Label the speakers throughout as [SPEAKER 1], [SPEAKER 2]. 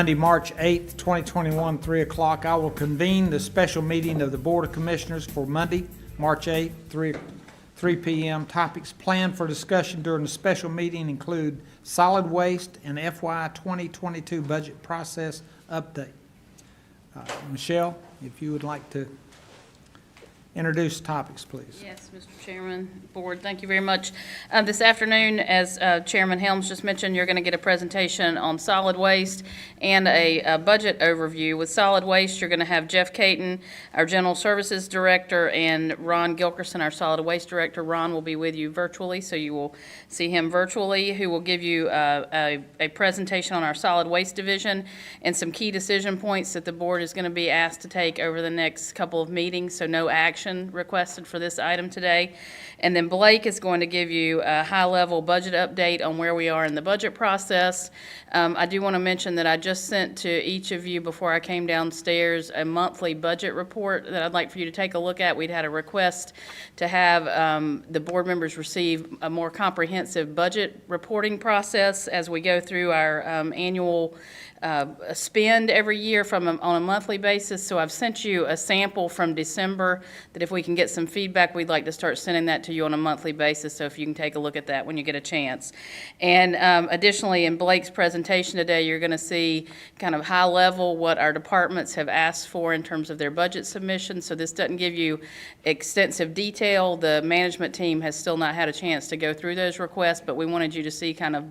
[SPEAKER 1] Monday, March 8th, 2021, 3 o'clock. I will convene the special meeting of the Board of Commissioners for Monday, March 8th, 3 p.m. Topics planned for discussion during the special meeting include solid waste and FY 2022 budget process update. Michelle, if you would like to introduce topics, please.
[SPEAKER 2] Yes, Mr. Chairman, Board, thank you very much. This afternoon, as Chairman Helms just mentioned, you're going to get a presentation on solid waste and a budget overview. With solid waste, you're going to have Jeff Caton, our General Services Director, and Ron Gilkerson, our Solid Waste Director. Ron will be with you virtually, so you will see him virtually, who will give you a presentation on our solid waste division and some key decision points that the Board is going to be asked to take over the next couple of meetings, so no action requested for this item today. And then Blake is going to give you a high-level budget update on where we are in the budget process. I do want to mention that I just sent to each of you before I came downstairs a monthly budget report that I'd like for you to take a look at. We'd had a request to have the board members receive a more comprehensive budget reporting process as we go through our annual spend every year on a monthly basis. So I've sent you a sample from December that if we can get some feedback, we'd like to start sending that to you on a monthly basis. So if you can take a look at that when you get a chance. And additionally, in Blake's presentation today, you're going to see kind of high level what our departments have asked for in terms of their budget submissions. So this doesn't give you extensive detail. The management team has still not had a chance to go through those requests, but we wanted you to see kind of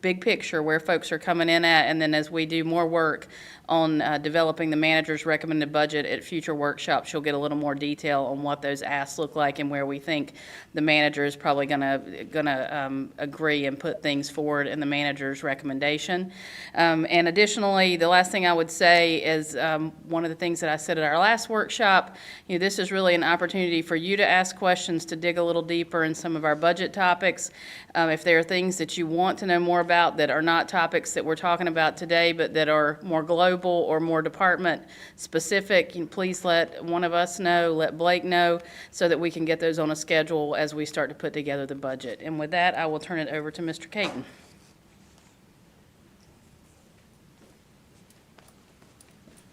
[SPEAKER 2] big picture where folks are coming in at, and then as we do more work on developing the manager's recommended budget at future workshops, you'll get a little more detail on what those asks look like and where we think the manager is probably gonna agree and put things forward in the manager's recommendation. And additionally, the last thing I would say is one of the things that I said at our last workshop, this is really an opportunity for you to ask questions, to dig a little deeper in some of our budget topics. If there are things that you want to know more about that are not topics that we're talking about today, but that are more global or more department specific, please let one of us know, let Blake know, so that we can get those on a schedule as we start to put together the budget. And with that, I will turn it over to Mr. Caton.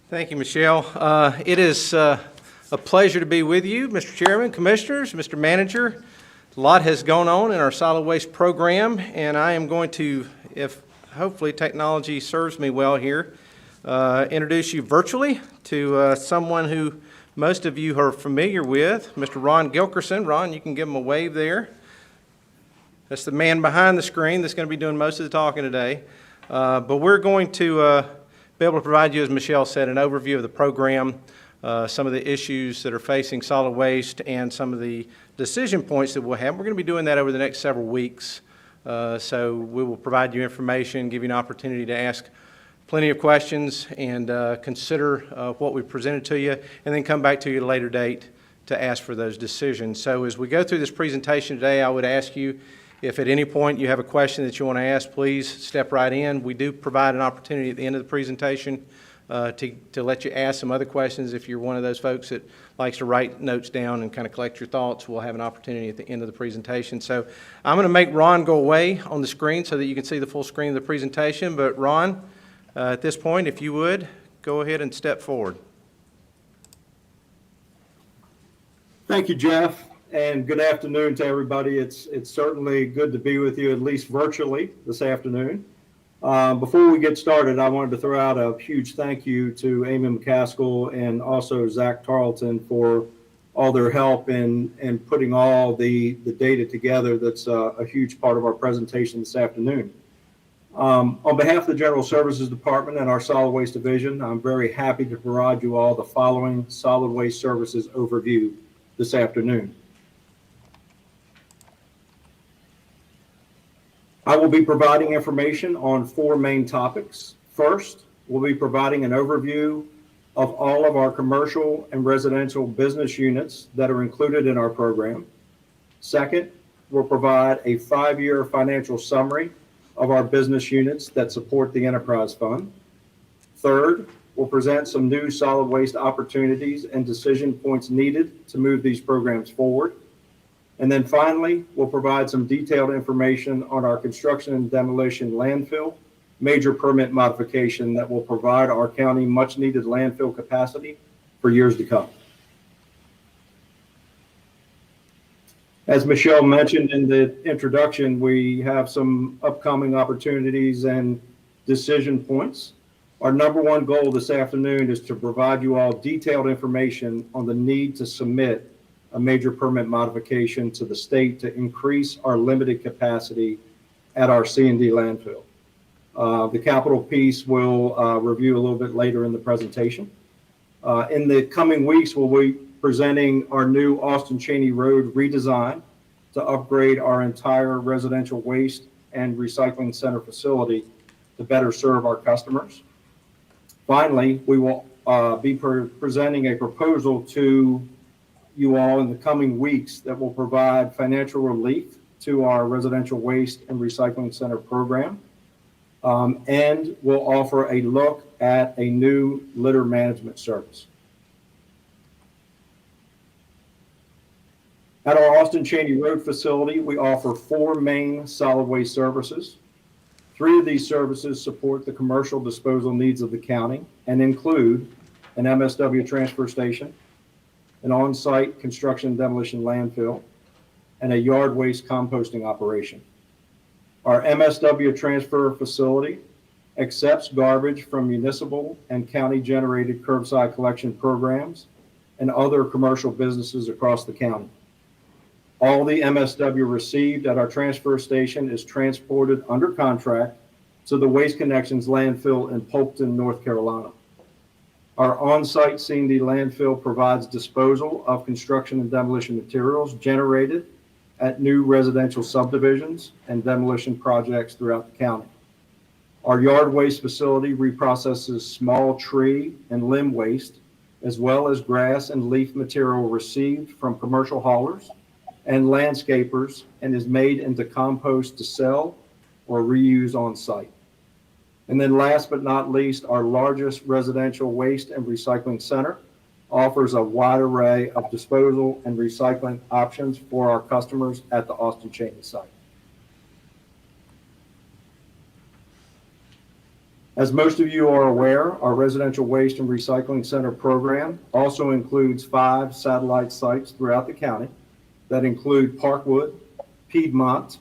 [SPEAKER 3] Thank you, Michelle. It is a pleasure to be with you, Mr. Chairman, Commissioners, Mr. Manager. A lot has gone on in our solid waste program, and I am going to, if hopefully technology serves me well here, introduce you virtually to someone who most of you are familiar with, Mr. Ron Gilkerson. Ron, you can give him a wave there. That's the man behind the screen that's going to be doing most of the talking today. But we're going to be able to provide you, as Michelle said, an overview of the program, some of the issues that are facing solid waste, and some of the decision points that we'll have. We're going to be doing that over the next several weeks. So we will provide you information, give you an opportunity to ask plenty of questions, and consider what we presented to you, and then come back to you at a later date to ask for those decisions. So as we go through this presentation today, I would ask you, if at any point you have a question that you want to ask, please step right in. We do provide an opportunity at the end of the presentation to let you ask some other questions. If you're one of those folks that likes to write notes down and kind of collect your thoughts, we'll have an opportunity at the end of the presentation. So I'm going to make Ron go away on the screen so that you can see the full screen of the presentation. But Ron, at this point, if you would, go ahead and step forward.
[SPEAKER 4] Thank you, Jeff, and good afternoon to everybody. It's certainly good to be with you, at least virtually, this afternoon. Before we get started, I wanted to throw out a huge thank you to Amy McCaskill and also Zach Tarleton for all their help in putting all the data together. That's a huge part of our presentation this afternoon. On behalf of the General Services Department and our Solid Waste Division, I'm very happy to provide you all the following solid waste services overview this afternoon. I will be providing information on four main topics. First, we'll be providing an overview of all of our commercial and residential business units that are included in our program. Second, we'll provide a 5-year financial summary of our business units that support the Enterprise Fund. Third, we'll present some new solid waste opportunities and decision points needed to move these programs forward. And then finally, we'll provide some detailed information on our construction and demolition landfill major permit modification that will provide our county much-needed landfill capacity for years to come. As Michelle mentioned in the introduction, we have some upcoming opportunities and decision points. Our number one goal this afternoon is to provide you all detailed information on the need to submit a major permit modification to the state to increase our limited capacity at our C&D landfill. The capital piece we'll review a little bit later in the presentation. In the coming weeks, we'll be presenting our new Austin Cheney Road redesign to upgrade our entire residential waste and recycling center facility to better serve our customers. Finally, we will be presenting a proposal to you all in the coming weeks that will provide financial relief to our residential waste and recycling center program. And we'll offer a look at a new litter management service. At our Austin Cheney Road facility, we offer 4 main solid waste services. 3 of these services support the commercial disposal needs of the county and include an MSW transfer station, an on-site construction and demolition landfill, and a yard waste composting operation. Our MSW transfer facility accepts garbage from municipal and county-generated curbside collection programs and other commercial businesses across the county. All the MSW received at our transfer station is transported under contract to the Waste Connections landfill in Polkton, North Carolina. Our on-site C&D landfill provides disposal of construction and demolition materials generated at new residential subdivisions and demolition projects throughout the county. Our yard waste facility reprocesses small tree and limb waste, as well as grass and leaf material received from commercial haulers and landscapers, and is made into compost to sell or reuse on site. And then last but not least, our largest residential waste and recycling center offers a wide array of disposal and recycling options for our customers at the Austin Cheney site. As most of you are aware, our residential waste and recycling center program also includes 5 satellite sites throughout the county that include Parkwood, Piedmont,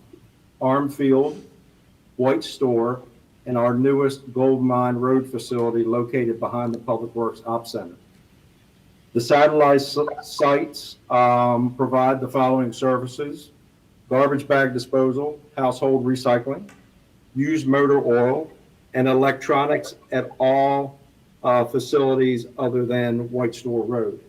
[SPEAKER 4] Armfield, White Store, and our newest Gold Mine Road facility located behind the Public Works Ops Center. The satellite sites provide the following services: garbage bag disposal, household recycling, used motor oil, and electronics at all facilities other than White Store Road.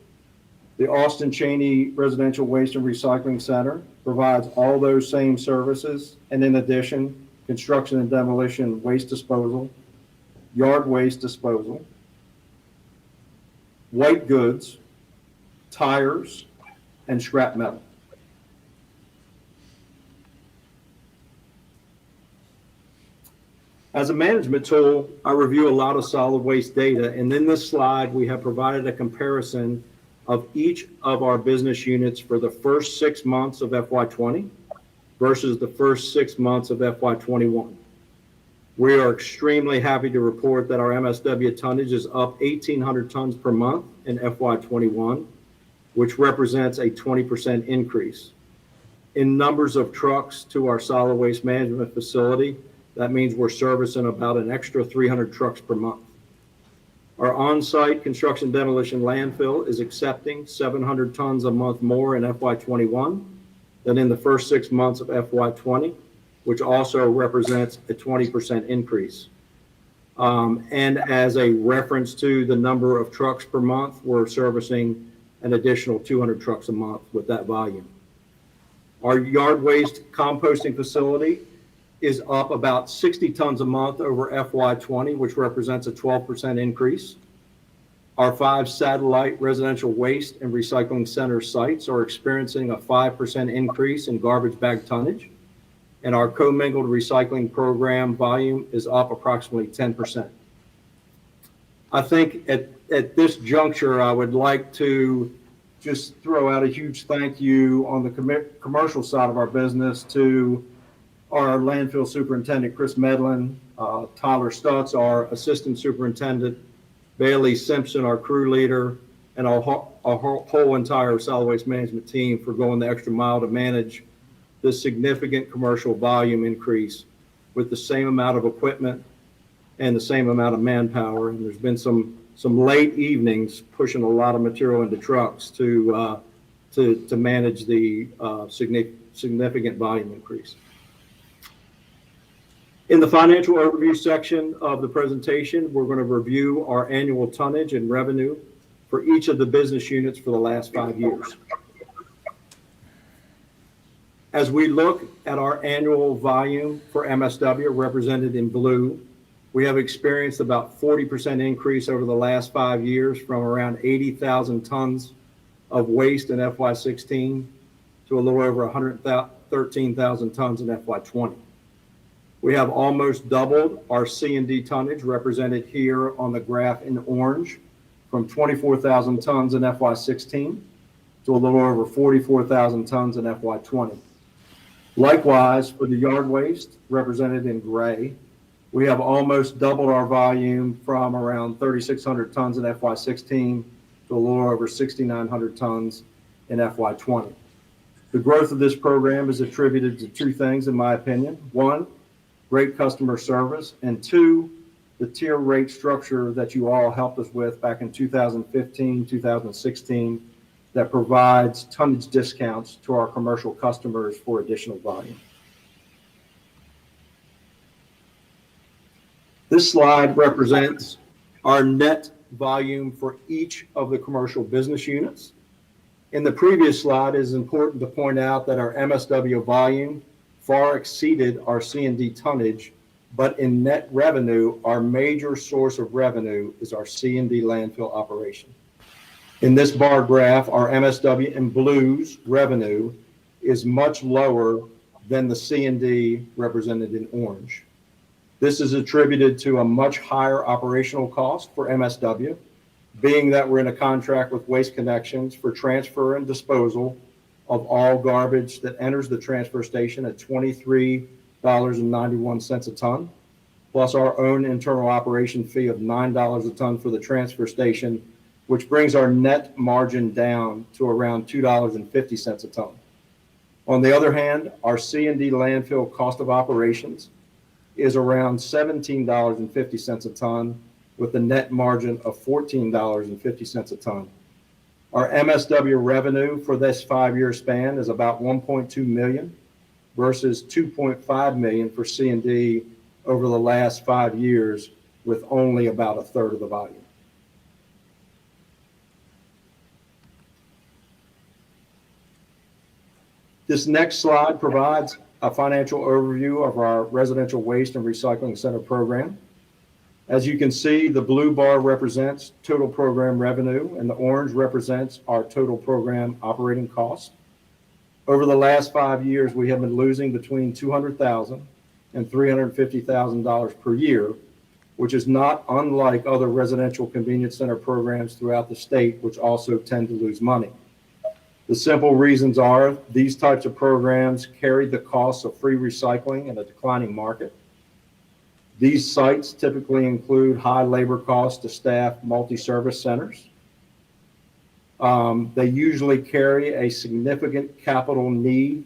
[SPEAKER 4] The Austin Cheney Residential Waste and Recycling Center provides all those same services, and in addition, construction and demolition waste disposal, yard waste disposal, white goods, tires, and scrap metal. As a management tool, I review a lot of solid waste data, and in this slide, we have provided a comparison of each of our business units for the first 6 months of FY20 versus the first 6 months of FY21. We are extremely happy to report that our MSW tonnage is up 1,800 tons per month in FY21, which represents a 20% increase. In numbers of trucks to our solid waste management facility, that means we're servicing about an extra 300 trucks per month. Our on-site construction demolition landfill is accepting 700 tons a month more in FY21 than in the first 6 months of FY20, which also represents a 20% increase. And as a reference to the number of trucks per month, we're servicing an additional 200 trucks a month with that volume. Our yard waste composting facility is up about 60 tons a month over FY20, which represents a 12% increase. Our 5 satellite residential waste and recycling center sites are experiencing a 5% increase in garbage bag tonnage, and our commingled recycling program volume is up approximately 10%. I think at this juncture, I would like to just throw out a huge thank you on the commercial side of our business to our landfill superintendent, Chris Medlin, Tyler Stutz, our assistant superintendent, Bailey Simpson, our crew leader, and our whole entire solid waste management team for going the extra mile to manage this significant commercial volume increase with the same amount of equipment and the same amount of manpower. And there's been some late evenings pushing a lot of material into trucks to manage the significant volume increase. In the financial overview section of the presentation, we're going to review our annual tonnage and revenue for each of the business units for the last 5 years. As we look at our annual volume for MSW represented in blue, we have experienced about 40% increase over the last 5 years from around 80,000 tons of waste in FY16 to a little over 113,000 tons in FY20. We have almost doubled our C&D tonnage represented here on the graph in orange from 24,000 tons in FY16 to a little over 44,000 tons in FY20. Likewise, for the yard waste represented in gray, we have almost doubled our volume from around 3,600 tons in FY16 to a little over 6,900 tons in FY20. The growth of this program is attributed to two things, in my opinion. One, great customer service, and two, the tier rate structure that you all helped us with back in 2015, 2016, that provides tonnage discounts to our commercial customers for additional volume. This slide represents our net volume for each of the commercial business units. In the previous slide, it is important to point out that our MSW volume far exceeded our C&D tonnage, but in net revenue, our major source of revenue is our C&D landfill operation. In this bar graph, our MSW in blues revenue is much lower than the C&D represented in orange. This is attributed to a much higher operational cost for MSW, being that we're in a contract with Waste Connections for transfer and disposal of all garbage that enters the transfer station at $23.91 a ton, plus our own internal operation fee of $9 a ton for the transfer station, which brings our net margin down to around $2.50 a ton. On the other hand, our C&D landfill cost of operations is around $17.50 a ton with a net margin of $14.50 a ton. Our MSW revenue for this 5-year span is about $1.2 million versus $2.5 million for C&D over the last 5 years, with only about a third of the volume. This next slide provides a financial overview of our residential waste and recycling center program. As you can see, the blue bar represents total program revenue and the orange represents our total program operating cost. Over the last 5 years, we have been losing between $200,000 and $350,000 per year, which is not unlike other residential convenience center programs throughout the state, which also tend to lose money. The simple reasons are these types of programs carry the costs of free recycling in a declining market. These sites typically include high labor costs to staff multi-service centers. They usually carry a significant capital need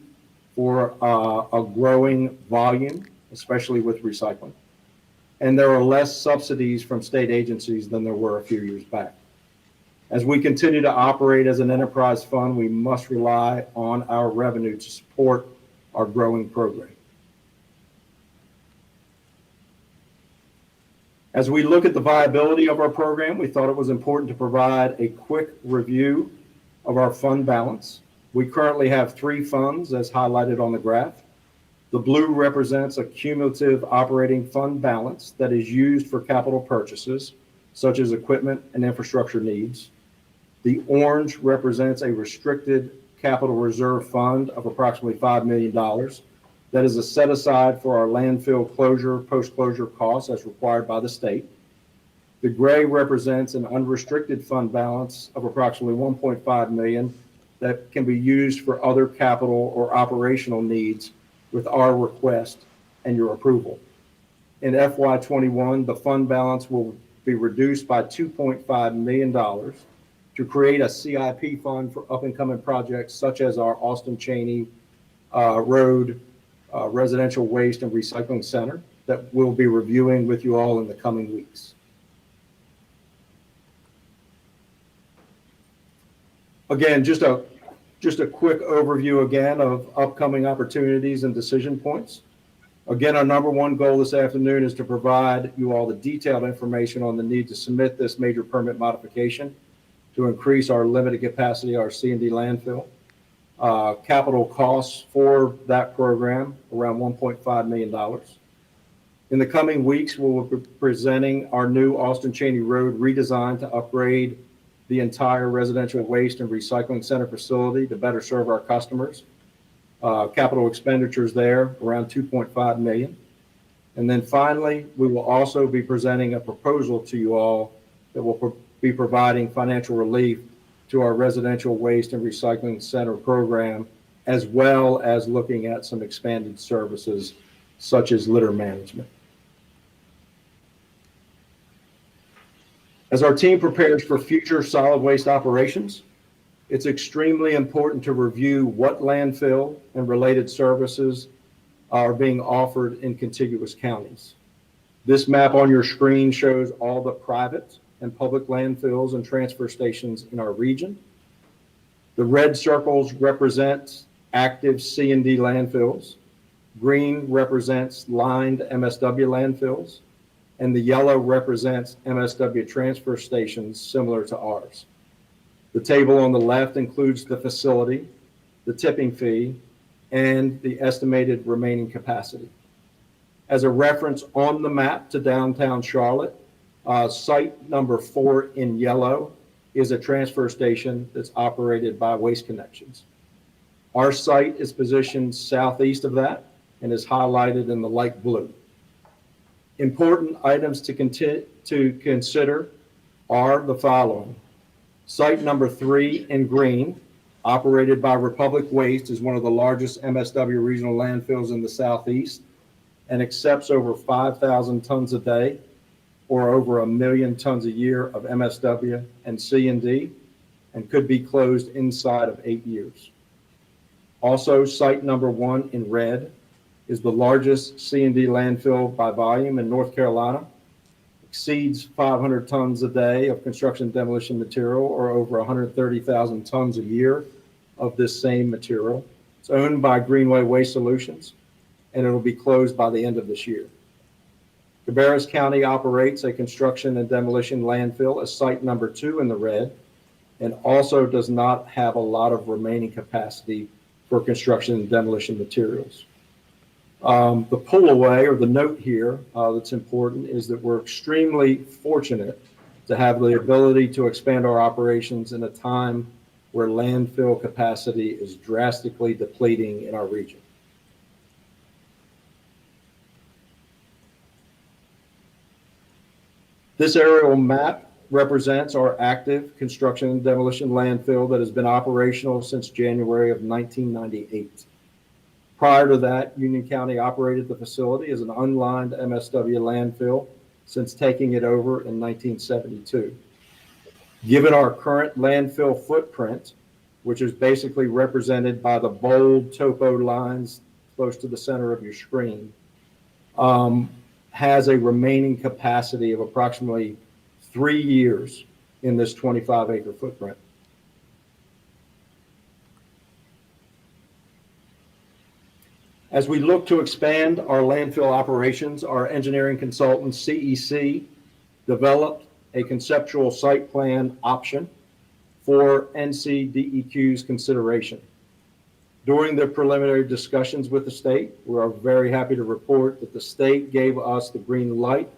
[SPEAKER 4] for a growing volume, especially with recycling. And there are less subsidies from state agencies than there were a few years back. As we continue to operate as an enterprise fund, we must rely on our revenue to support our growing program. As we look at the viability of our program, we thought it was important to provide a quick review of our fund balance. We currently have 3 funds as highlighted on the graph. The blue represents a cumulative operating fund balance that is used for capital purchases, such as equipment and infrastructure needs. The orange represents a restricted capital reserve fund of approximately $5 million. That is a set aside for our landfill closure, post-closure costs as required by the state. The gray represents an unrestricted fund balance of approximately $1.5 million that can be used for other capital or operational needs with our request and your approval. in FY21, the fund balance will be reduced by $2.5 million to create a CIP fund for up-and-coming projects such as our Austin Cheney Road Residential Waste and Recycling Center that we'll be reviewing with you all in the coming weeks. Again, just a quick overview again of upcoming opportunities and decision points. Again, our number one goal this afternoon is to provide you all the detailed information on the need to submit this major permit modification to increase our limited capacity, our C&D landfill. Capital costs for that program, around $1.5 million. In the coming weeks, we will be presenting our new Austin Cheney Road redesign to upgrade the entire residential waste and recycling center facility to better serve our customers. Capital expenditures there, around $2.5 million. And then finally, we will also be presenting a proposal to you all that will be providing financial relief to our residential waste and recycling center program, as well as looking at some expanded services such as litter management. As our team prepares for future solid waste operations, it's extremely important to review what landfill and related services are being offered in contiguous counties. This map on your screen shows all the private and public landfills and transfer stations in our region. The red circles represent active C&D landfills. Green represents lined MSW landfills, and the yellow represents MSW transfer stations similar to ours. The table on the left includes the facility, the tipping fee, and the estimated remaining capacity. As a reference on the map to downtown Charlotte, site number 4 in yellow is a transfer station that's operated by Waste Connections. Our site is positioned southeast of that and is highlighted in the light blue. Important items to consider are the following. Site number 3 in green, operated by Republic Waste, is one of the largest MSW regional landfills in the Southeast and accepts over 5,000 tons a day or over 1 million tons a year of MSW and C&D, and could be closed inside of 8 years. Also, site number 1 in red is the largest C&D landfill by volume in North Carolina, exceeds 500 tons a day of construction demolition material or over 130,000 tons a year of this same material. It's owned by Greenway Waste Solutions, and it'll be closed by the end of this year. Cabarrus County operates a construction and demolition landfill as site number 2 in the red, and also does not have a lot of remaining capacity for construction and demolition materials. The pull away, or the note here that's important, is that we're extremely fortunate to have the ability to expand our operations in a time where landfill capacity is drastically depleting in our region. This aerial map represents our active construction and demolition landfill that has been operational since January of 1998. Prior to that, Union County operated the facility as an unlined MSW landfill since taking it over in 1972. Given our current landfill footprint, which is basically represented by the bold topo lines close to the center of your screen, has a remaining capacity of approximately 3 years in this 25-acre footprint. As we look to expand our landfill operations, our engineering consultant, CEC, developed a conceptual site plan option for NCDEQ's consideration. During the preliminary discussions with the state, we are very happy to report that the state gave us the green light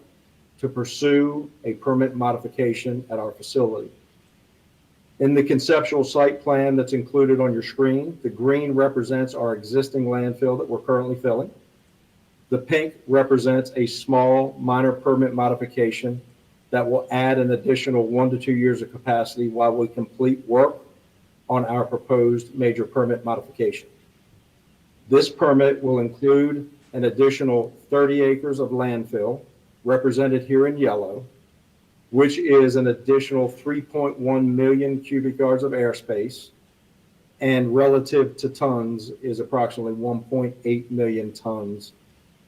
[SPEAKER 4] to pursue a permit modification at our facility. In the conceptual site plan that's included on your screen, the green represents our existing landfill that we're currently filling. The pink represents a small minor permit modification that will add an additional 1 to 2 years of capacity while we complete work on our proposed major permit modification. This permit will include an additional 30 acres of landfill, represented here in yellow, which is an additional 3.1 million cubic yards of airspace, and relative to tons is approximately 1.8 million tons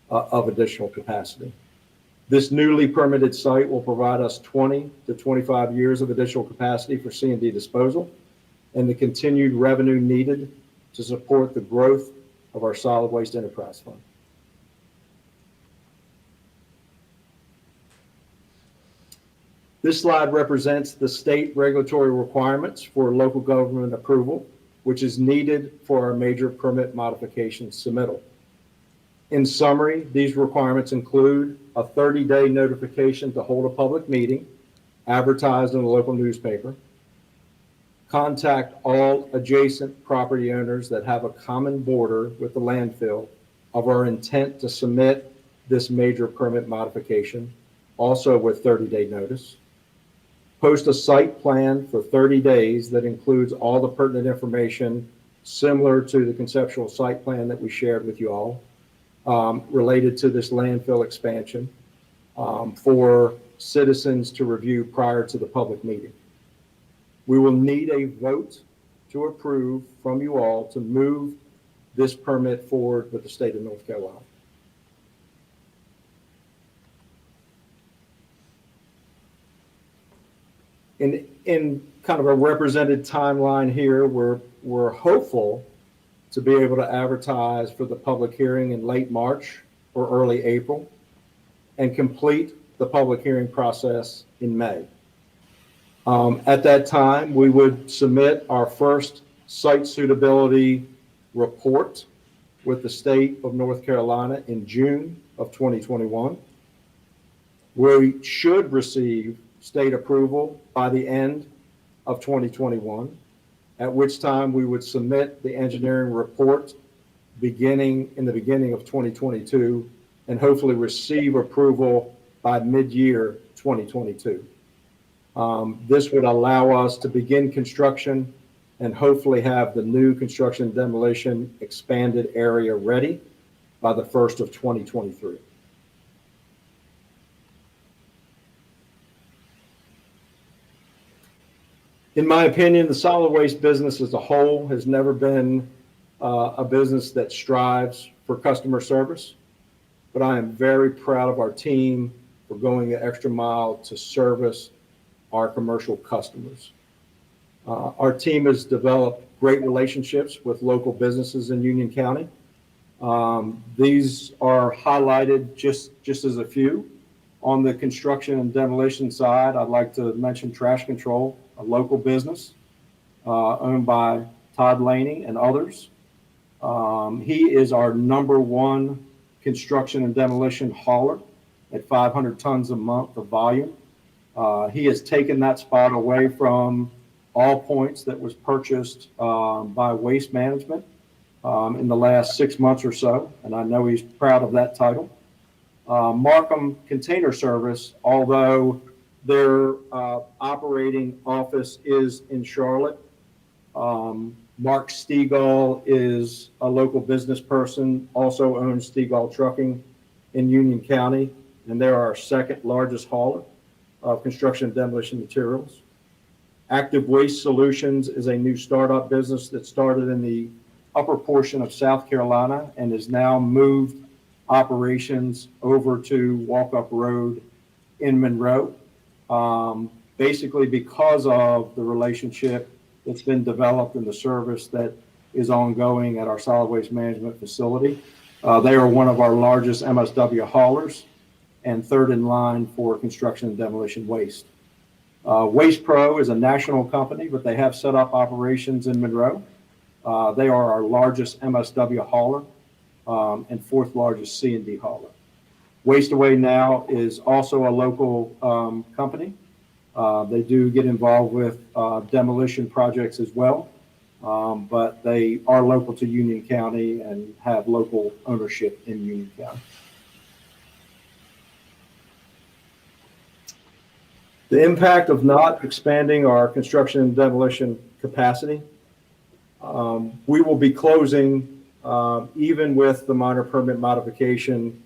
[SPEAKER 4] of additional capacity. This newly permitted site will provide us 20 to 25 years of additional capacity for C&D disposal and the continued revenue needed to support the growth of our solid waste enterprise fund. This slide represents the state regulatory requirements for local government approval, which is needed for our major permit modification submittal. In summary, these requirements include a 30-day notification to hold a public meeting, advertised in the local newspaper, contact all adjacent property owners that have a common border with the landfill of our intent to submit this major permit modification, also with 30-day notice. Post a site plan for 30 days that includes all the pertinent information similar to the conceptual site plan that we shared with you all related to this landfill expansion for citizens to review prior to the public meeting. We will need a vote to approve from you all to move this permit forward with the state of North Carolina. In kind of a represented timeline here, we're hopeful to be able to advertise for the public hearing in late March or early April and complete the public hearing process in May. At that time, we would submit our first site suitability report with the state of North Carolina in June of 2021. We should receive state approval by the end of 2021, at which time we would submit the engineering report in the beginning of 2022 and hopefully receive approval by mid-year 2022. This would allow us to begin construction and hopefully have the new construction and demolition expanded area ready by the 1st of 2023. In my opinion, the solid waste business as a whole has never been a business that strives for customer service, but I am very proud of our team for going the extra mile to service our commercial customers. Our team has developed great relationships with local businesses in Union County. These are highlighted just as a few. On the construction and demolition side, I'd like to mention Trash Control, a local business owned by Todd Laney and others. He is our #1 construction and demolition hauler at 500 tons a month of volume. He has taken that spot away from All Points that was purchased by Waste Management in the last 6 months or so, and I know he's proud of that title. Markham Container Service, although their operating office is in Charlotte, Mark Stegall is a local business person, also owns Stegall Trucking in Union County, and they're our second largest hauler of construction and demolition materials. Active Waste Solutions is a new startup business that started in the upper portion of South Carolina and has now moved operations over to Walk-Up Road in Monroe, basically because of the relationship that's been developed in the service that is ongoing at our solid waste management facility. They are one of our largest MSW haulers and third in line for construction and demolition waste. Waste Pro is a national company, but they have set up operations in Monroe. They are our largest MSW hauler and fourth largest C&D hauler. Waste Away Now is also a local company. They do get involved with demolition projects as well, but they are local to Union County and have local ownership in Union County. The impact of not expanding our construction and demolition capacity. We will be closing even with the minor permit modification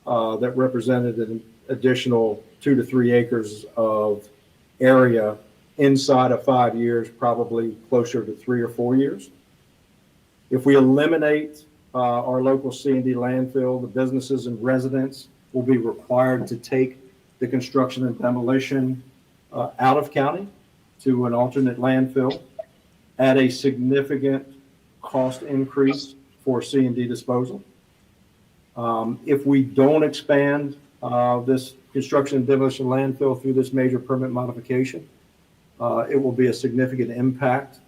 [SPEAKER 4] that represented an additional 2 to 3 acres of area inside of 5 years, probably closer to 3 or 4 years. If we eliminate our local C&D landfill, the businesses and residents will be required to take the construction and demolition out of county to an alternate landfill at a significant cost increase for C&D disposal. If we don't expand this construction and demolition landfill through this major permit modification, it will be a significant impact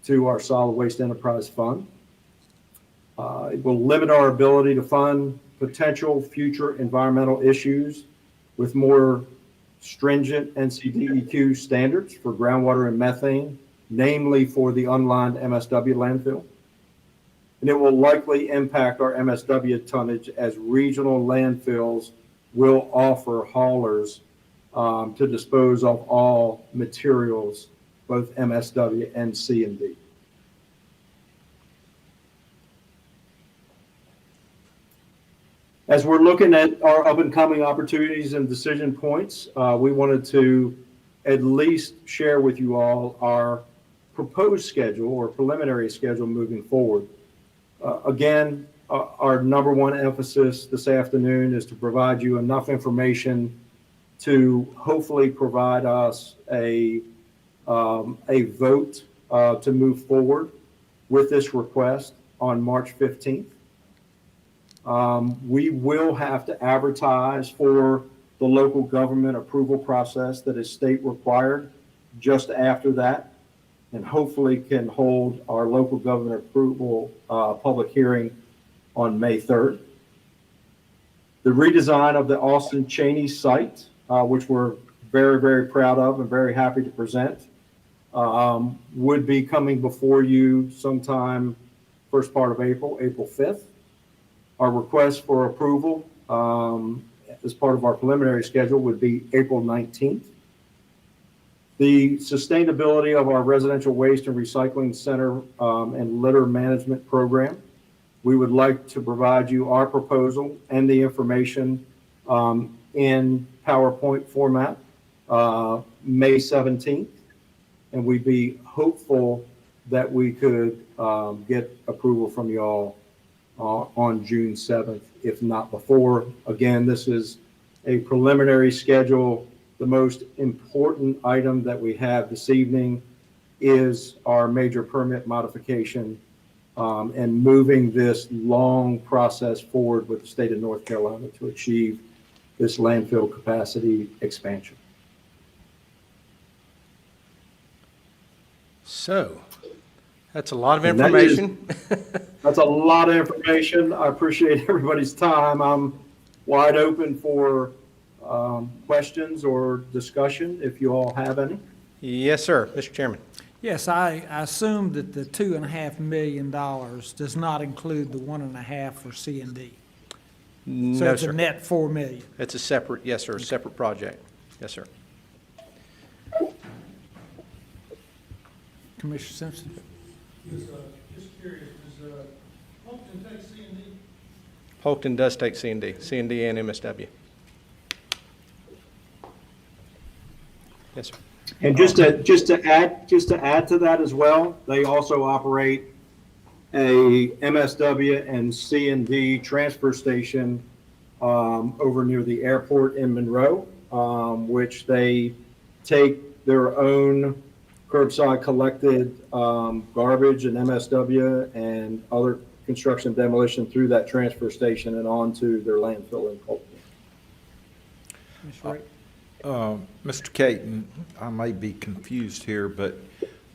[SPEAKER 4] to our solid waste enterprise fund. It will limit our ability to fund potential future environmental issues with more stringent NCDEQ standards for groundwater and methane, namely for the unlined MSW landfill. And it will likely impact our MSW tonnage as regional landfills will offer haulers to dispose of all materials, both MSW and C&D. As we're looking at our up and coming opportunities and decision points, we wanted to at least share with you all our proposed schedule or preliminary schedule moving forward. Again, our number one emphasis this afternoon is to provide you enough information to hopefully provide us a vote to move forward with this request on March 15th. We will have to advertise for the local government approval process that is state required just after that, and hopefully can hold our local government approval public hearing on May 3rd. The redesign of the Austin Cheney site, which we're very, very proud of and very happy to present, would be coming before you sometime first part of April, April 5th. Our request for approval as part of our preliminary schedule would be April 19th. The sustainability of our residential waste and recycling center and litter management program, we would like to provide you our proposal and the information in PowerPoint format May 17th. And we'd be hopeful that we could get approval from you all on June 7th, if not before. Again, this is a preliminary schedule. The most important item that we have this evening is our major permit modification and moving this long process forward with the state of North Carolina to achieve this landfill capacity expansion.
[SPEAKER 3] So, that's a lot of information.
[SPEAKER 4] That's a lot of information. I appreciate everybody's time. I'm wide open for questions or discussion if you all have any.
[SPEAKER 3] Yes, sir. Mr. Chairman.
[SPEAKER 1] Yes, I assume that the $2.5 million does not include the 1.5 for C&D. So
[SPEAKER 3] No,
[SPEAKER 1] it's a
[SPEAKER 3] sir.
[SPEAKER 1] net $4 million.
[SPEAKER 3] It's a separate, yes, sir, separate project. Yes, sir.
[SPEAKER 1] Commissioner Simpson?
[SPEAKER 5] Just curious, does Polkton take C&D?
[SPEAKER 3] Polkton does take C&D and MSW. Yes, sir.
[SPEAKER 4] And just to add to that as well, they also operate a MSW and C&D transfer station over near the airport in Monroe, which they take their own curbside collected garbage and MSW and other construction demolition through that transfer station and onto their landfill in Polkton.
[SPEAKER 1] Ms. Wright?
[SPEAKER 6] Mr. Caton, I may be confused here, but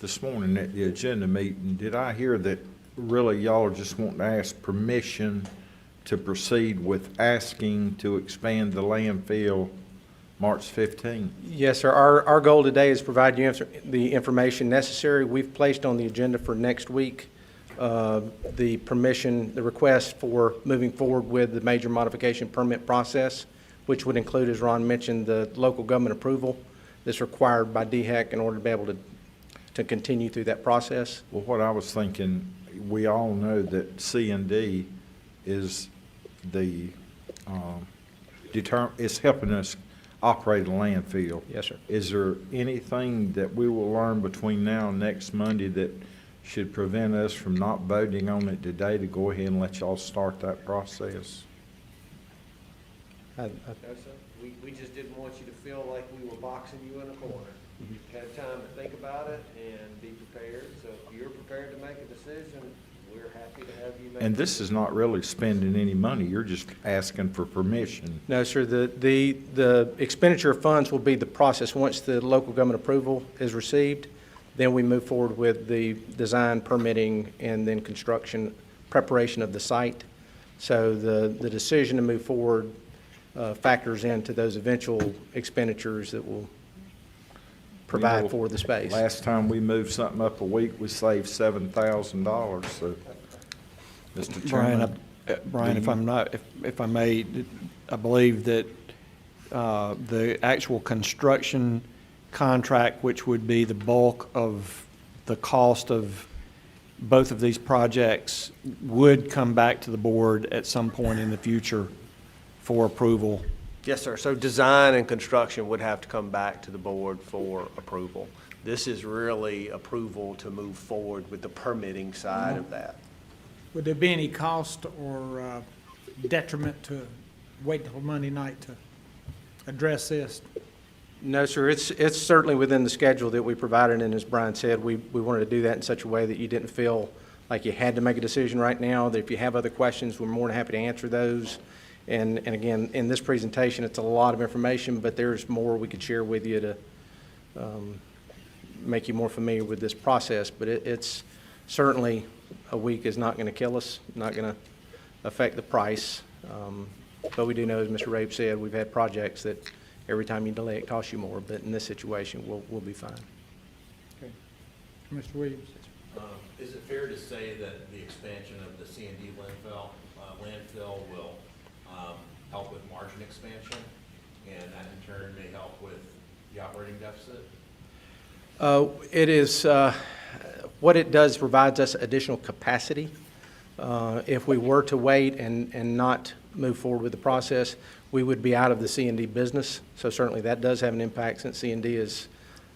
[SPEAKER 6] this morning at the agenda meeting, did I hear that really y'all just want to ask permission to proceed with asking to expand the landfill March 15th?
[SPEAKER 3] Yes, sir. Our goal today is to provide you the information necessary. We've placed on the agenda for next week the request for moving forward with the major modification permit process, which would include, as Ron mentioned, the local government approval that's required by DHEC in order to be able to continue through that process.
[SPEAKER 6] Well, what I was thinking, we all know that C and D is the, it's helping us operate a landfill.
[SPEAKER 3] Yes, sir.
[SPEAKER 6] Is there anything that we will learn between now and next Monday that should prevent us from not voting on it today to go ahead and let y'all start that process?
[SPEAKER 3] I-
[SPEAKER 7] No, sir. We just didn't want you to feel like we were boxing you in a corner. You had time to think about it and be prepared. So if you're prepared to make a decision, we're happy to have you make.
[SPEAKER 6] And this is not really spending any money, you're just asking for permission.
[SPEAKER 3] No, sir, the expenditure of funds will be the process. Once the local government approval is received, then we move forward with the design, permitting, and then construction, preparation of the site. So the decision to move forward factors into those eventual expenditures that will provide for the space.
[SPEAKER 6] Last time we moved something up a week, we saved $7,000, so, Mr. Chairman.
[SPEAKER 8] Brian, if I may, I believe that the actual construction contract, which would be the bulk of the cost of both of these projects, would come back to the board at some point in the future for approval.
[SPEAKER 7] Yes, sir. So design and construction would have to come back to the board for approval. This is really approval to move forward with the permitting side of that.
[SPEAKER 1] Would there be any cost or detriment to waiting until Monday night to address this?
[SPEAKER 3] No, sir, it's certainly within the schedule that we provided, and as Brian said, we wanted to do that in such a way that you didn't feel like you had to make a decision right now, that if you have other questions, we're more than happy to answer those. And again, in this presentation, it's a lot of information, but there's more we could share with you to make you more familiar with this process. But it's certainly, a week is not going to kill us, not going to affect the price. But we do know, as Mr. Rabe said, we've had projects that every time you delay it costs you more, but in this situation, we'll be fine.
[SPEAKER 1] Okay. Mr. Williams?
[SPEAKER 9] Is it fair to say that the expansion of the C&D landfill will help with margin expansion, and that in turn may help with the operating deficit?
[SPEAKER 3] It is, what it does provides us additional capacity. If we were to wait and not move forward with the process, we would be out of the C&D business. So certainly that does have an impact, since C&D is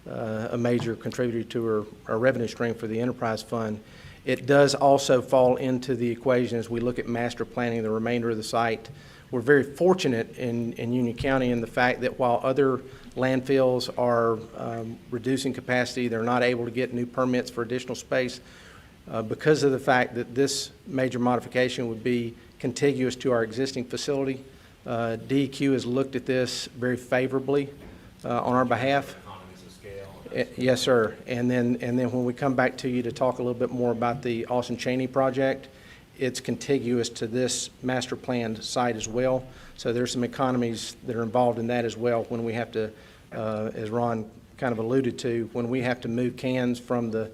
[SPEAKER 3] a major contributor to our revenue stream for the enterprise fund. It does also fall into the equation as we look at master planning the remainder of the site. We're very fortunate in Union County in the fact that while other landfills are reducing capacity, they're not able to get new permits for additional space. Because of the fact that this major modification would be contiguous to our existing facility, DEQ has looked at this very favorably on our behalf.
[SPEAKER 9] Economies of scale?
[SPEAKER 3] Yes, sir. And then when we come back to you to talk a little bit more about the Austin Cheney project, it's contiguous to this master planned site as well. So there's some economies that are involved in that as well when we have to, as Ron kind of alluded to, when we have to move cans from the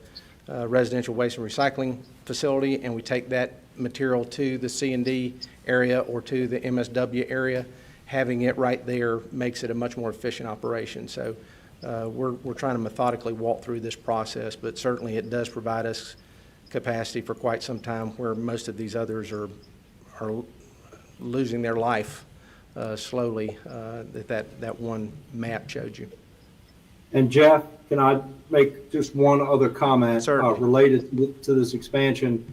[SPEAKER 3] residential waste and recycling facility and we take that material to the C&D area or to the MSW area, having it right there makes it a much more efficient operation. So we're trying to methodically walk through this process, but certainly it does provide us capacity for quite some time, where most of these others are losing their life slowly, that one map showed you.
[SPEAKER 4] And Jeff, can I make just one other comment
[SPEAKER 3] Certainly.
[SPEAKER 4] related to this expansion?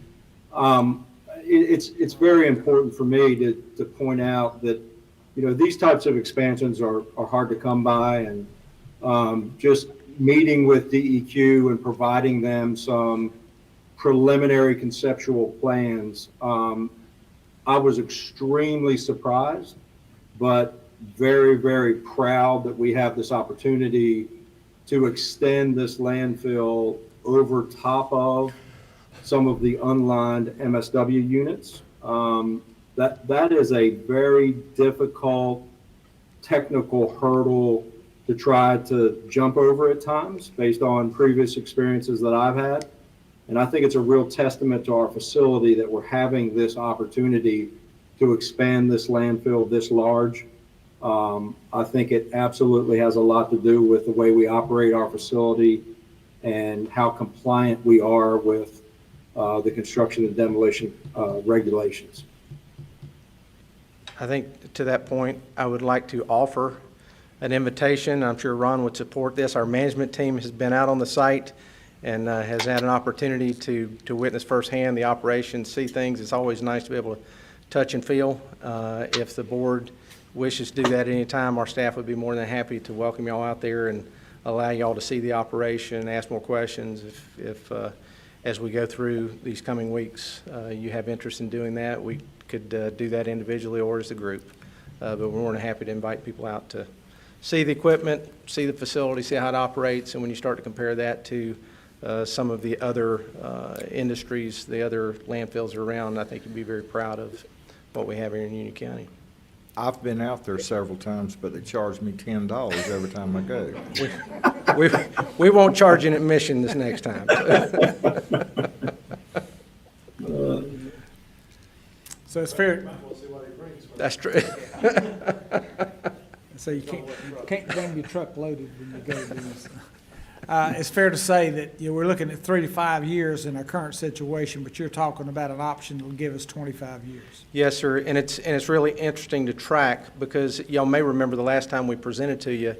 [SPEAKER 4] It's very important for me to point out that, these types of expansions are hard to come by, and just meeting with DEQ and providing them some preliminary conceptual plans, I was extremely surprised, but very, very proud that we have this opportunity to extend this landfill over top of some of the unlined MSW units. That is a very difficult technical hurdle to try to jump over at times based on previous experiences that I've had. And I think it's a real testament to our facility that we're having this opportunity to expand this landfill this large. I think it absolutely has a lot to do with the way we operate our facility and how compliant we are with the construction and demolition regulations.
[SPEAKER 3] I think to that point, I would like to offer an invitation. I'm sure Ron would support this. Our management team has been out on the site and has had an opportunity to witness firsthand the operation, see things. It's always nice to be able to touch and feel. If the board wishes to do that anytime, our staff would be more than happy to welcome y'all out there and allow y'all to see the operation, ask more questions. If as we go through these coming weeks, you have interest in doing that, we could do that individually or as a group. But we're more than happy to invite people out to see the equipment, see the facility, see how it operates, and when you start to compare that to some of the other industries, the other landfills around, I think you'd be very proud of what we have here in Union County.
[SPEAKER 6] I've been out there several times, but they charge me $10 every time I go.
[SPEAKER 3] We won't charge an admission this next time.
[SPEAKER 1] So it's fair,
[SPEAKER 3] That's true.
[SPEAKER 1] so you can't bring your truck loaded when you go to this. It's fair to say that, we're looking at 3 to 5 years in our current situation, but you're talking about an option that will give us 25 years.
[SPEAKER 3] Yes, sir, and it's really interesting to track because y'all may remember the last time we presented to you,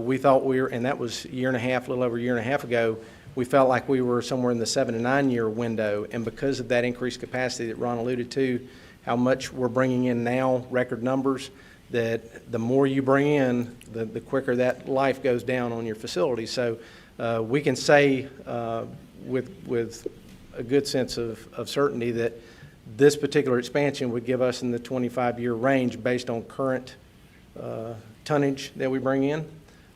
[SPEAKER 3] we thought and that was a year and a half, a little over a year and a half ago, we felt like we were somewhere in the 7 to 9 year window, and because of that increased capacity that Ron alluded to, how much we're bringing in now, record numbers, that the more you bring in, the quicker that life goes down on your facility. So we can say with a good sense of certainty that this particular expansion would give us in the 25-year range based on current tonnage that we bring in.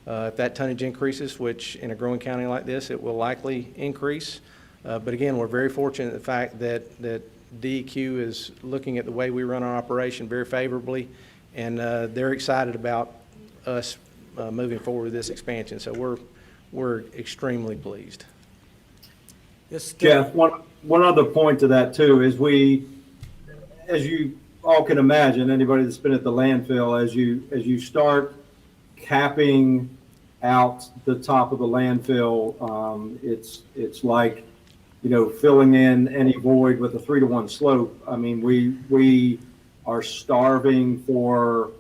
[SPEAKER 3] If that tonnage increases, which in a growing county like this, it will likely increase. But again, we're very fortunate in the fact that DEQ is looking at the way we run our operation very favorably, and they're excited about us moving forward with this expansion. So we're extremely pleased.
[SPEAKER 4] Jeff, one other point to that too is as you all can imagine, anybody that's been at the landfill, as you start capping out the top of the landfill, it's like, filling in any void with a 3-to-1 slope. I mean, we are starving for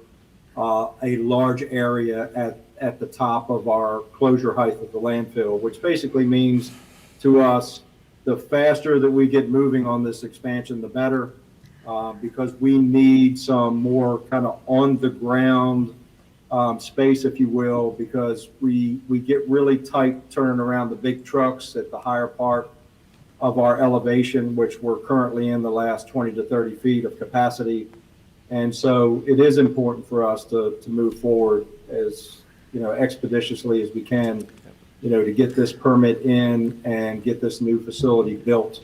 [SPEAKER 4] a large area at the top of our closure height of the landfill, which basically means to us, the faster that we get moving on this expansion, the better, because we need some more kind of on-the-ground space, if you will, because we get really tight turning around the big trucks at the higher part of our elevation, which we're currently in the last 20 to 30 feet of capacity. And so it is important for us to move forward as, expeditiously as we can, to get this permit in and get this new facility built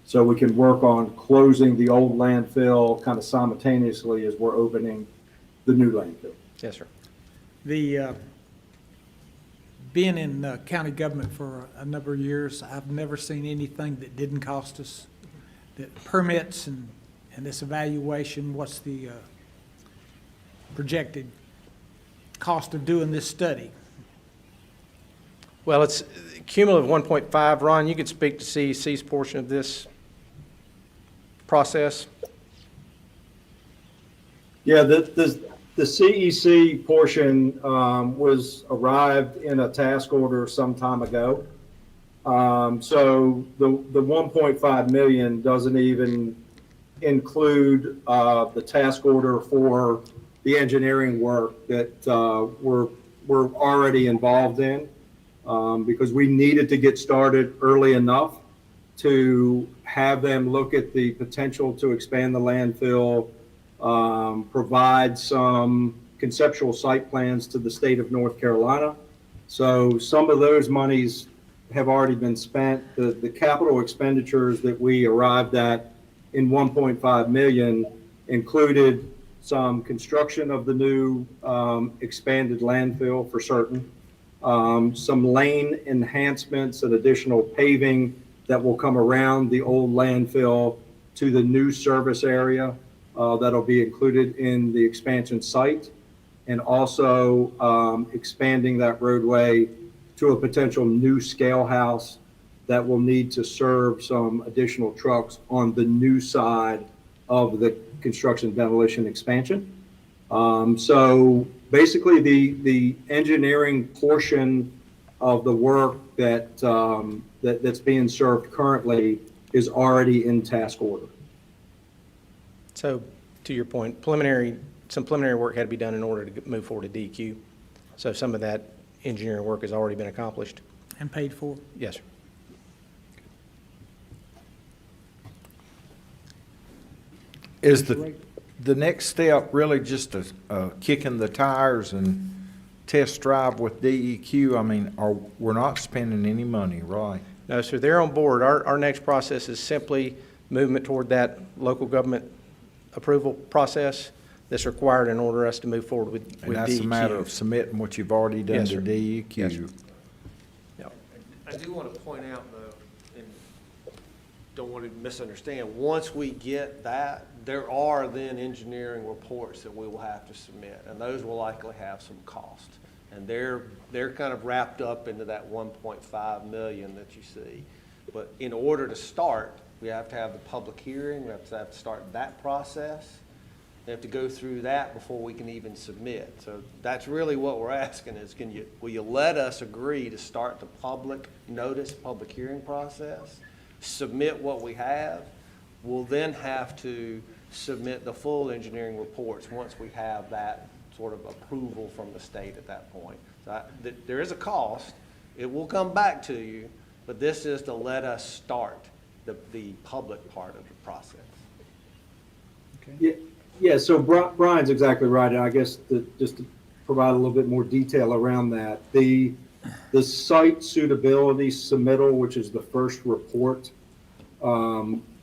[SPEAKER 4] so we can work on closing the old landfill kind of simultaneously as we're opening the new landfill.
[SPEAKER 3] Yes, sir.
[SPEAKER 1] Being in county government for a number of years, I've never seen anything that didn't cost us. That permits and this evaluation, what's the projected cost of doing this study?
[SPEAKER 3] Well, it's cumulative 1.5. Ron, you could speak to CEC's portion of this process.
[SPEAKER 4] Yeah, the CEC portion was arrived in a task order some time ago. So the 1.5 million doesn't even include the task order for the engineering work that we're already involved in, because we needed to get started early enough to have them look at the potential to expand the landfill, provide some conceptual site plans to the state of North Carolina. So some of those monies have already been spent. The capital expenditures that we arrived at in 1.5 million included some construction of the new expanded landfill for certain, some lane enhancements and additional paving that will come around the old landfill to the new service area that'll be included in the expansion site, and also expanding that roadway to a potential new scale house that will need to serve some additional trucks on the new side of the construction demolition expansion. So basically, the engineering portion of the work that's being served currently is already in task order.
[SPEAKER 3] So, to your point, some preliminary work had to be done in order to move forward to DEQ. So some of that engineering work has already been accomplished.
[SPEAKER 1] And paid for?
[SPEAKER 3] Yes, sir.
[SPEAKER 6] Is the next step really just a kick in the tires and test drive with DEQ? I mean, we're not spending any money, right?
[SPEAKER 3] No, sir, they're on board. Our next process is simply movement toward that local government approval process that's required in order us to move forward with DEQ.
[SPEAKER 6] And that's a matter of submitting what you've already done
[SPEAKER 3] Yes,
[SPEAKER 6] to
[SPEAKER 3] sir.
[SPEAKER 6] DEQ.
[SPEAKER 3] Yes, sir.
[SPEAKER 7] I do want to point out, though, and don't want to misunderstand, once we get that, there are then engineering reports that we will have to submit, and those will likely have some cost. And they're kind of wrapped up into that 1.5 million that you see. But in order to start, we have to have the public hearing, we have to start that process. They have to go through that before we can even submit. So that's really what we're asking is, will you let us agree to start the public hearing process, submit what we have? We'll then have to submit the full engineering reports once we have that sort of approval from the state at that point. So there is a cost. It will come back to you, but this is to let us start the public part of the process.
[SPEAKER 4] Yeah, so Brian's exactly right, and I guess just to provide a little bit more detail around that, the site suitability submittal, which is the first report,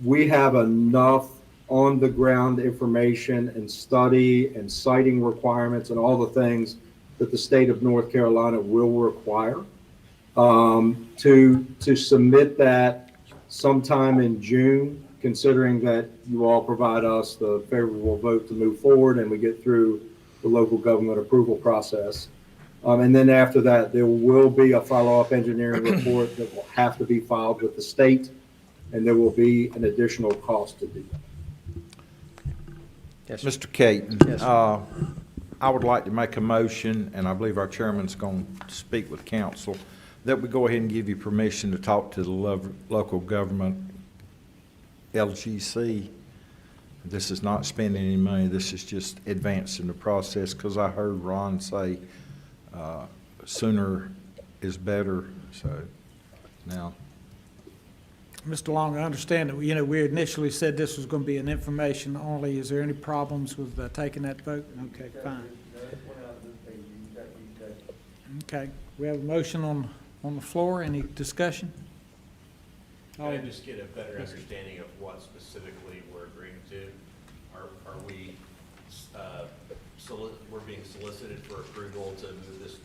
[SPEAKER 4] we have enough on-the-ground information and study and siting requirements and all the things that the state of North Carolina will require to submit that sometime in June, considering that you all provide us the favorable vote to move forward and we get through the local government approval process. And then after that, there will be a follow-up engineering report that will have to be filed with the state, and there will be an additional cost to do that.
[SPEAKER 3] Yes, sir.
[SPEAKER 6] Mr. Caton,
[SPEAKER 3] Yes, sir.
[SPEAKER 6] I would like to make a motion, and I believe our chairman's going to speak with council, that we go ahead and give you permission to talk to the local government, LGC. This is not spending any money. This is just advancing the process, because I heard Ron say sooner is better. So now,
[SPEAKER 1] Mr. Long, I understand that, we initially said this was going to be an information only. Is there any problems with taking that vote? Okay, fine. Okay, we have a motion on the floor. Any discussion?
[SPEAKER 9] Can I just get a better understanding of what specifically we're agreeing to? Are we, we're being solicited for approval to move this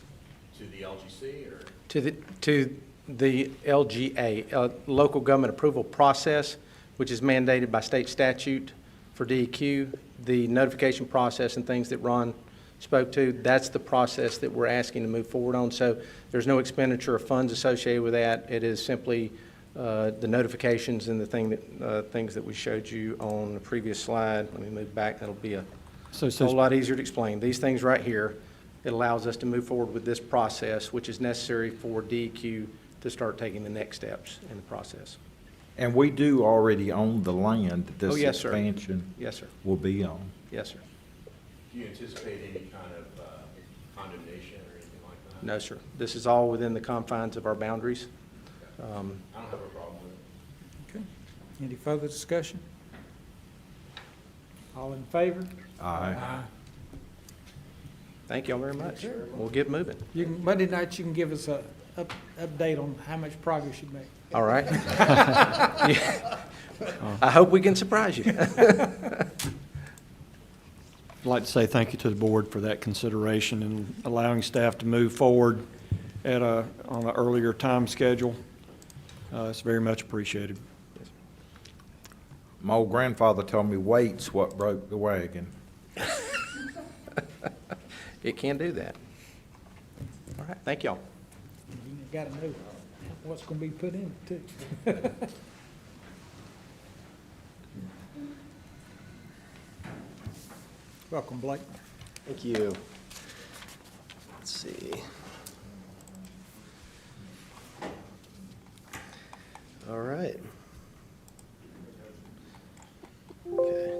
[SPEAKER 9] to the LGC, or?
[SPEAKER 3] To the LGA, local government approval process, which is mandated by state statute for DEQ, the notification process and things that Ron spoke to, that's the process that we're asking to move forward on. So there's no expenditure of funds associated with that. It is simply the notifications and the things that we showed you on the previous slide. Let me move back. That'll be a whole lot easier to explain. These things right here, it allows us to move forward with this process, which is necessary for DEQ to start taking the next steps in the process.
[SPEAKER 6] and we do already own the land that
[SPEAKER 3] Oh,
[SPEAKER 6] this
[SPEAKER 3] yes, sir.
[SPEAKER 6] expansion
[SPEAKER 3] Yes, sir.
[SPEAKER 6] will be on.
[SPEAKER 3] Yes, sir.
[SPEAKER 9] Do you anticipate any kind of condemnation or anything like that?
[SPEAKER 3] No, sir. This is all within the confines of our boundaries.
[SPEAKER 9] I don't have a problem with it.
[SPEAKER 1] Okay. Any further discussion? All in favor?
[SPEAKER 6] Aye.
[SPEAKER 3] Thank you all very much. We'll get moving.
[SPEAKER 1] Monday night, you can give us a update on how much progress you made.
[SPEAKER 3] All right? Yeah. I hope we can surprise you.
[SPEAKER 8] I'd like to say thank you to the board for that consideration and allowing staff to move forward on an earlier time schedule. It's very much appreciated.
[SPEAKER 6] My old grandfather told me weight's what broke the wagon.
[SPEAKER 3] It can do that. All right, thank y'all.
[SPEAKER 1] You gotta know. what's gonna be put in it too. Welcome, Blake.
[SPEAKER 10] Thank you. Let's see. All right. Okay.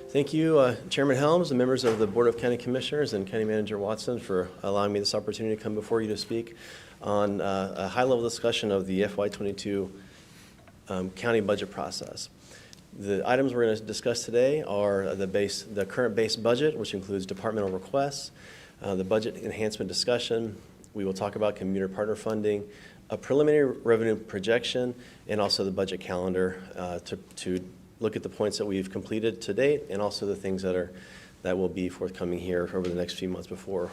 [SPEAKER 10] Thank you, Chairman Helms, the members of the Board of County Commissioners, and County Manager Watson for allowing me this opportunity to come before you to speak on a high-level discussion of the FY22 county budget process. The items we're going to discuss today are the current base budget, which includes departmental requests, the budget enhancement discussion. We will talk about commuter partner funding, a preliminary revenue projection, and also the budget calendar to look at the points that we've completed to date, and also the things that will be forthcoming here over the next few months before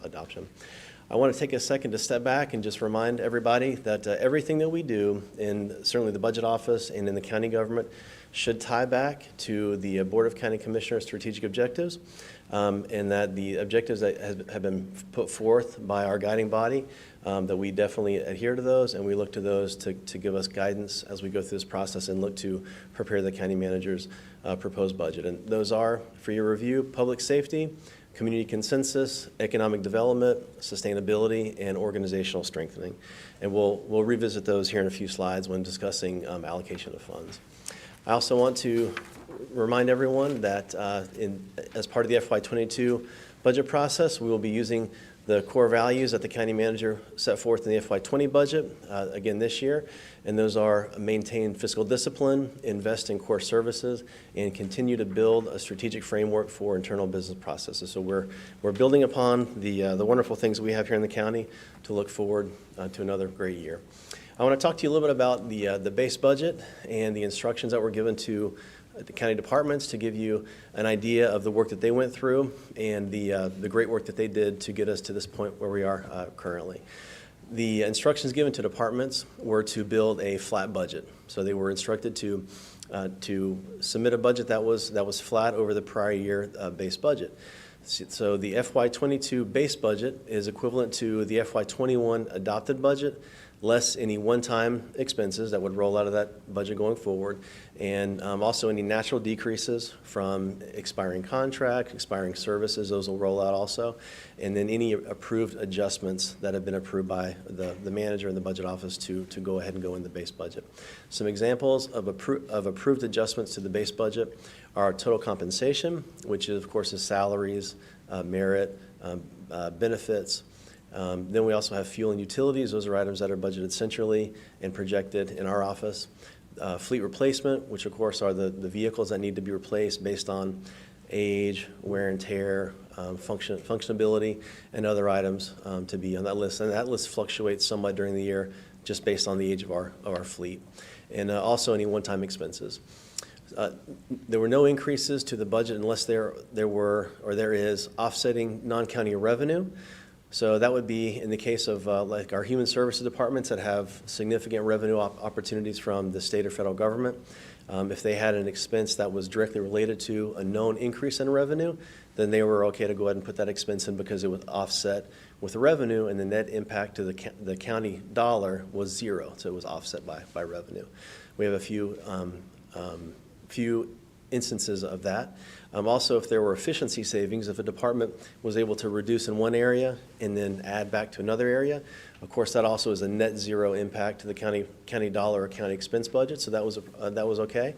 [SPEAKER 10] adoption. I want to take a second to step back and just remind everybody that everything that we do in certainly the budget office and in the county government should tie back to the Board of County Commissioners' strategic objectives, and that the objectives that have been put forth by our guiding body, that we definitely adhere to those, and we look to those to give us guidance as we go through this process and look to prepare the county manager's proposed budget. And those are, for your review, public safety, community consensus, economic development, sustainability, and organizational strengthening. And we'll revisit those here in a few slides when discussing allocation of funds. I also want to remind everyone that as part of the FY22 budget process, we will be using the core values that the county manager set forth in the FY20 budget again this year, and those are maintain fiscal discipline, invest in core services, and continue to build a strategic framework for internal business processes. So we're building upon the wonderful things we have here in the county to look forward to another great year. I want to talk to you a little bit about the base budget and the instructions that were given to the county departments to give you an idea of the work that they went through and the great work that they did to get us to this point where we are currently. The instructions given to departments were to build a flat budget. So they were instructed to submit a budget that was flat over the prior year base budget. So the FY22 base budget is equivalent to the FY21 adopted budget, less any one-time expenses that would roll out of that budget going forward, and also any natural decreases from expiring contracts, expiring services, those will roll out also, and then any approved adjustments that have been approved by the manager in the budget office to go ahead and go in the base budget. Some examples of approved adjustments to the base budget are total compensation, which of course is salaries, merit, benefits. Then we also have fuel and utilities. Those are items that are budgeted centrally and projected in our office. Fleet replacement, which of course are the vehicles that need to be replaced based on age, wear and tear, functionability, and other items to be on that list. And that list fluctuates somewhat during the year just based on the age of our fleet. And also any one-time expenses. There were no increases to the budget unless there were or there is offsetting non-county revenue. So that would be in the case of like our human services departments that have significant revenue opportunities from the state or federal government. If they had an expense that was directly related to a known increase in revenue, then they were okay to go ahead and put that expense in because it would offset with the revenue, and the net impact to the county dollar was zero, so it was offset by revenue. We have a few instances of that. Also, if there were efficiency savings, if a department was able to reduce in one area and then add back to another area, of course, that also is a net zero impact to the county dollar or county expense budget, so that was okay.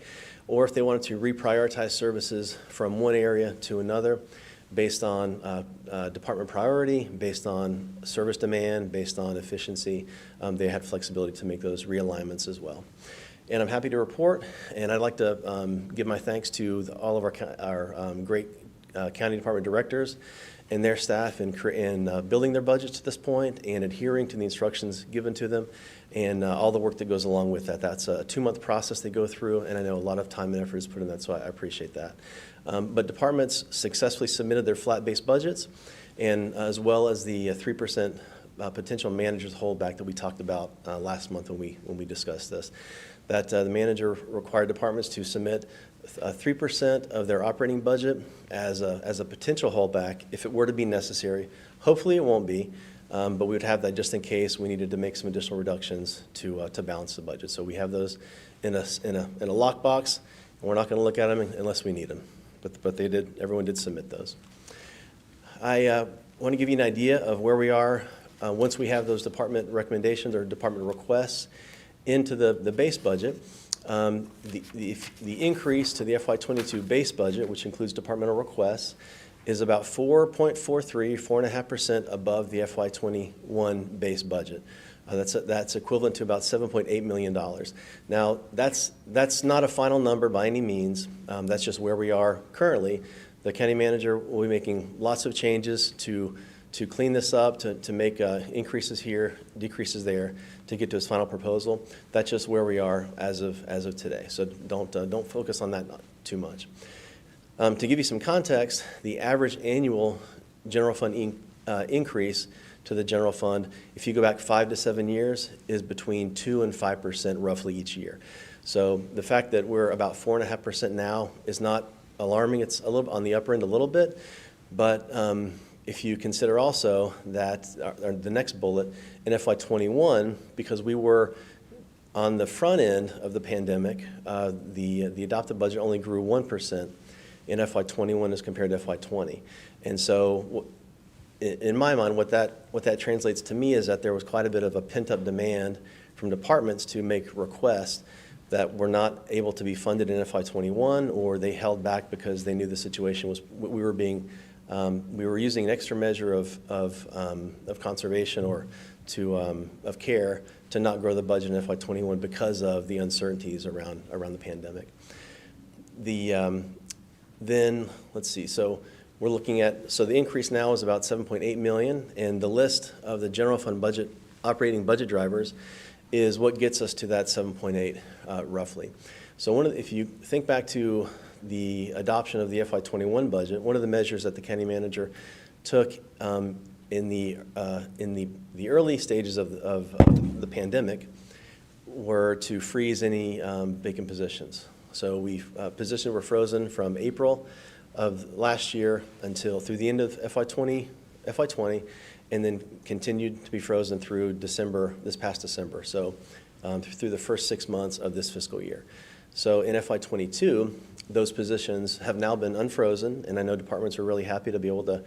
[SPEAKER 10] Or if they wanted to reprioritize services from one area to another based on department priority, based on service demand, based on efficiency, they had flexibility to make those realignments as well. And I'm happy to report, and I'd like to give my thanks to all of our great county department directors and their staff in building their budgets to this point and adhering to the instructions given to them and all the work that goes along with that. That's a 2-month process they go through, and I know a lot of time and effort is put in that, so I appreciate that. But departments successfully submitted their flat-based budgets, and as well as the 3% potential manager's holdback that we talked about last month when we discussed this. That the manager required departments to submit 3% of their operating budget as a potential holdback if it were to be necessary. Hopefully it won't be, but we would have that just in case we needed to make some additional reductions to balance the budget. So we have those in a lockbox, and we're not going to look at them unless we need them. But everyone did submit those. I want to give you an idea of where we are once we have those department recommendations or department requests into the base budget. The increase to the FY22 base budget, which includes departmental requests, is about 4.43% above the FY21 base budget. That's equivalent to about $7.8 million. Now, that's not a final number by any means. That's just where we are currently. The county manager will be making lots of changes to clean this up, to make increases here, decreases there, to get to his final proposal. That's just where we are as of today. So don't focus on that too much. To give you some context, the average annual general fund increase to the general fund, if you go back 5 to 7 years, is between 2% and 5% roughly each year. So the fact that we're about 4.5% now is not alarming. It's a little on the upper end a little bit, but if you consider also that the next bullet in FY21, because we were on the front end of the pandemic, the adopted budget only grew 1% in FY21 as compared to FY20. And so in my mind, what that translates to me is that there was quite a bit of a pent-up demand from departments to make requests that were not able to be funded in FY21, or they held back because they knew the situation was, we were using an extra measure of conservation or of care to not grow the budget in FY21 because of the uncertainties around the pandemic. Then let's see. So we're looking at, so the increase now is about $7.8 million, and the list of the general fund budget, operating budget drivers, is what gets us to that 7.8 roughly. So if you think back to the adoption of the FY21 budget, one of the measures that the county manager took in the early stages of the pandemic were to freeze any vacant positions. So positions were frozen from April of last year until through the end of FY20, and then continued to be frozen through this past December. So through the first 6 months of this fiscal year. So in FY22, those positions have now been unfrozen, and I know departments are really happy to be able to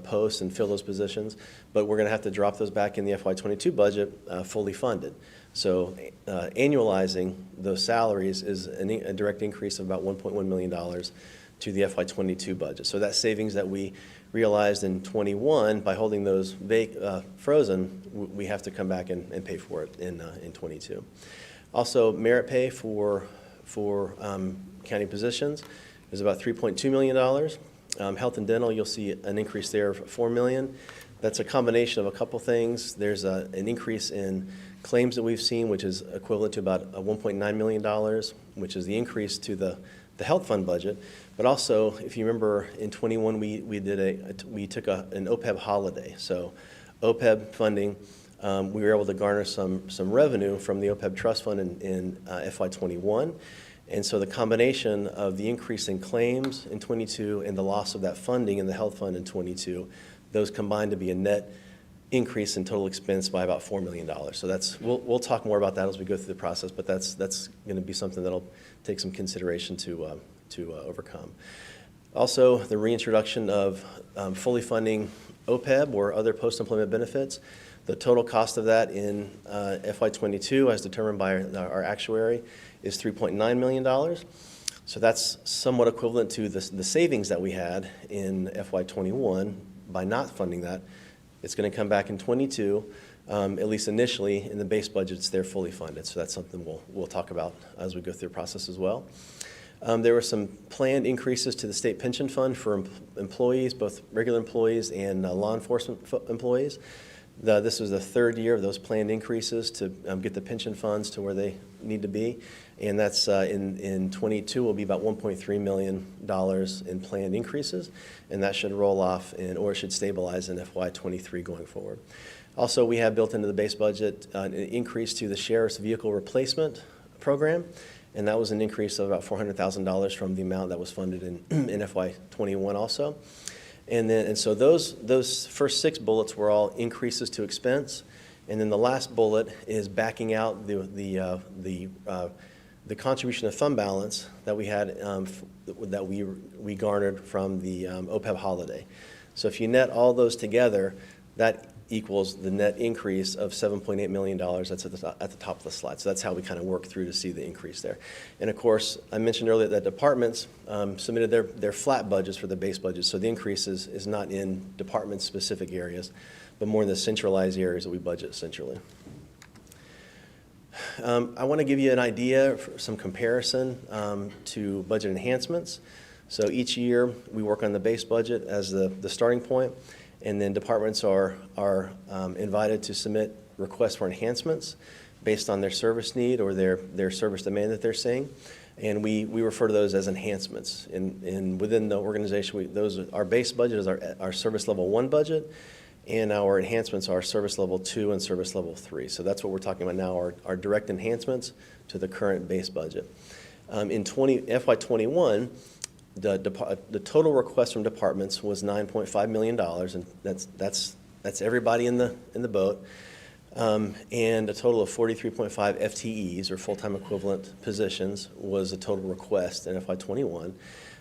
[SPEAKER 10] post and fill those positions, but we're going to have to drop those back in the FY22 budget fully funded. So annualizing those salaries is a direct increase of about $1.1 million to the FY22 budget. So that savings that we realized in 21 by holding those frozen, we have to come back and pay for it in 22. Also, merit pay for county positions is about $3.2 million. Health and dental, you'll see an increase there of $4 million. That's a combination of a couple things. There's an increase in claims that we've seen, which is equivalent to about $1.9 million, which is the increase to the health fund budget. But also, if you remember, in 21 we took an OPEB holiday. So OPEB funding, we were able to garner some revenue from the OPEB trust fund in FY21. And so the combination of the increase in claims in 22 and the loss of that funding in the health fund in 22, those combined to be a net increase in total expense by about $4 million. So we'll talk more about that as we go through the process, but that's going to be something that'll take some consideration to overcome. Also, the reintroduction of fully funding OPEB or other post-employment benefits. The total cost of that in FY22, as determined by our actuary, is $3.9 million. So that's somewhat equivalent to the savings that we had in FY21 by not funding that. It's going to come back in 22, at least initially in the base budget. It's there fully funded. So that's something we'll talk about as we go through the process as well. There were some planned increases to the state pension fund for employees, both regular employees and law enforcement employees. This was the third year of those planned increases to get the pension funds to where they need to be. And that's in 22 will be about $1.3 million in planned increases. And that should roll off or it should stabilize in FY23 going forward. Also, we have built into the base budget an increase to the sheriff's vehicle replacement program. And that was an increase of about $400,000 from the amount that was funded in FY21 also. And so those first 6 bullets were all increases to expense. And then the last bullet is backing out the contribution of fund balance that we had, that we garnered from the OPEB holiday. So if you net all those together, that equals the net increase of $7.8 million. That's at the top of the slide. So that's how we kind of work through to see the increase there. And of course, I mentioned earlier that departments submitted their flat budgets for the base budget. So the increase is not in department-specific areas, but more in the centralized areas that we budget centrally. I want to give you an idea, some comparison to budget enhancements. So each year, we work on the base budget as the starting point, and then departments are invited to submit requests for enhancements based on their service need or their service demand that they're seeing. And we refer to those as enhancements. And within the organization, our base budget is our service level 1 budget, and our enhancements are service level 2 and service level 3. So that's what we're talking about now, our direct enhancements to the current base budget. In FY21, the total request from departments was $9.5 million, and that's everybody in the boat, and a total of 43.5 FTEs, or full-time equivalent positions, was a total request in FY21.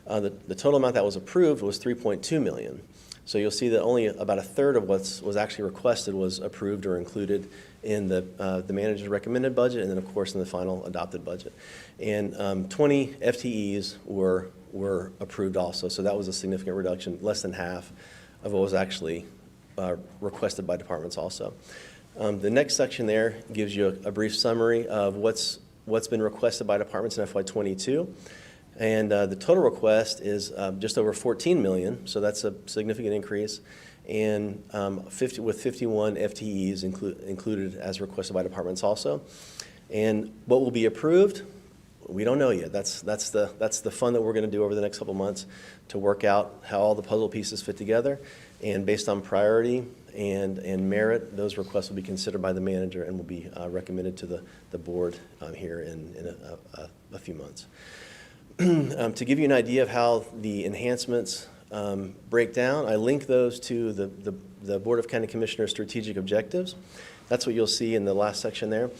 [SPEAKER 10] The total amount that was approved was $3.2 million. So you'll see that only about a third of what was actually requested was approved or included in the manager's recommended budget, and then of course in the final adopted budget. And 20 FTEs were approved also, so that was a significant reduction, less than half of what was actually requested by departments also. The next section there gives you a brief summary of what's been requested by departments in FY22. And the total request is just over $14 million, so that's a significant increase, and with 51 FTEs included as requested by departments also. And what will be approved, we don't know yet. That's the fun that we're going to do over the next couple months to work out how all the puzzle pieces fit together. And based on priority and merit, those requests will be considered by the manager and will be recommended to the board here in a few months. To give you an idea of how the enhancements break down, I link those to the Board of County Commissioners strategic objectives. That's what you'll see in the last section there.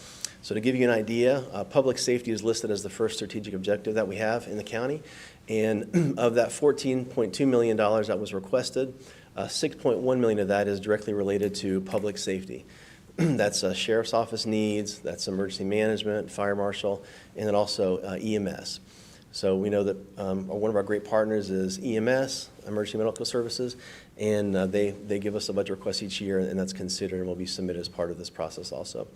[SPEAKER 10] So to give you an idea, public safety is listed as the first strategic objective that we have in the county. And of that $14.2 million that was requested, $6.1 million of that is directly related to public safety. That's sheriff's office needs, that's emergency management, fire marshal, and then also EMS. So we know that one of our great partners is EMS, Emergency Medical Services, and they give us a budget request each year, and that's considered and will be submitted as part of this process also.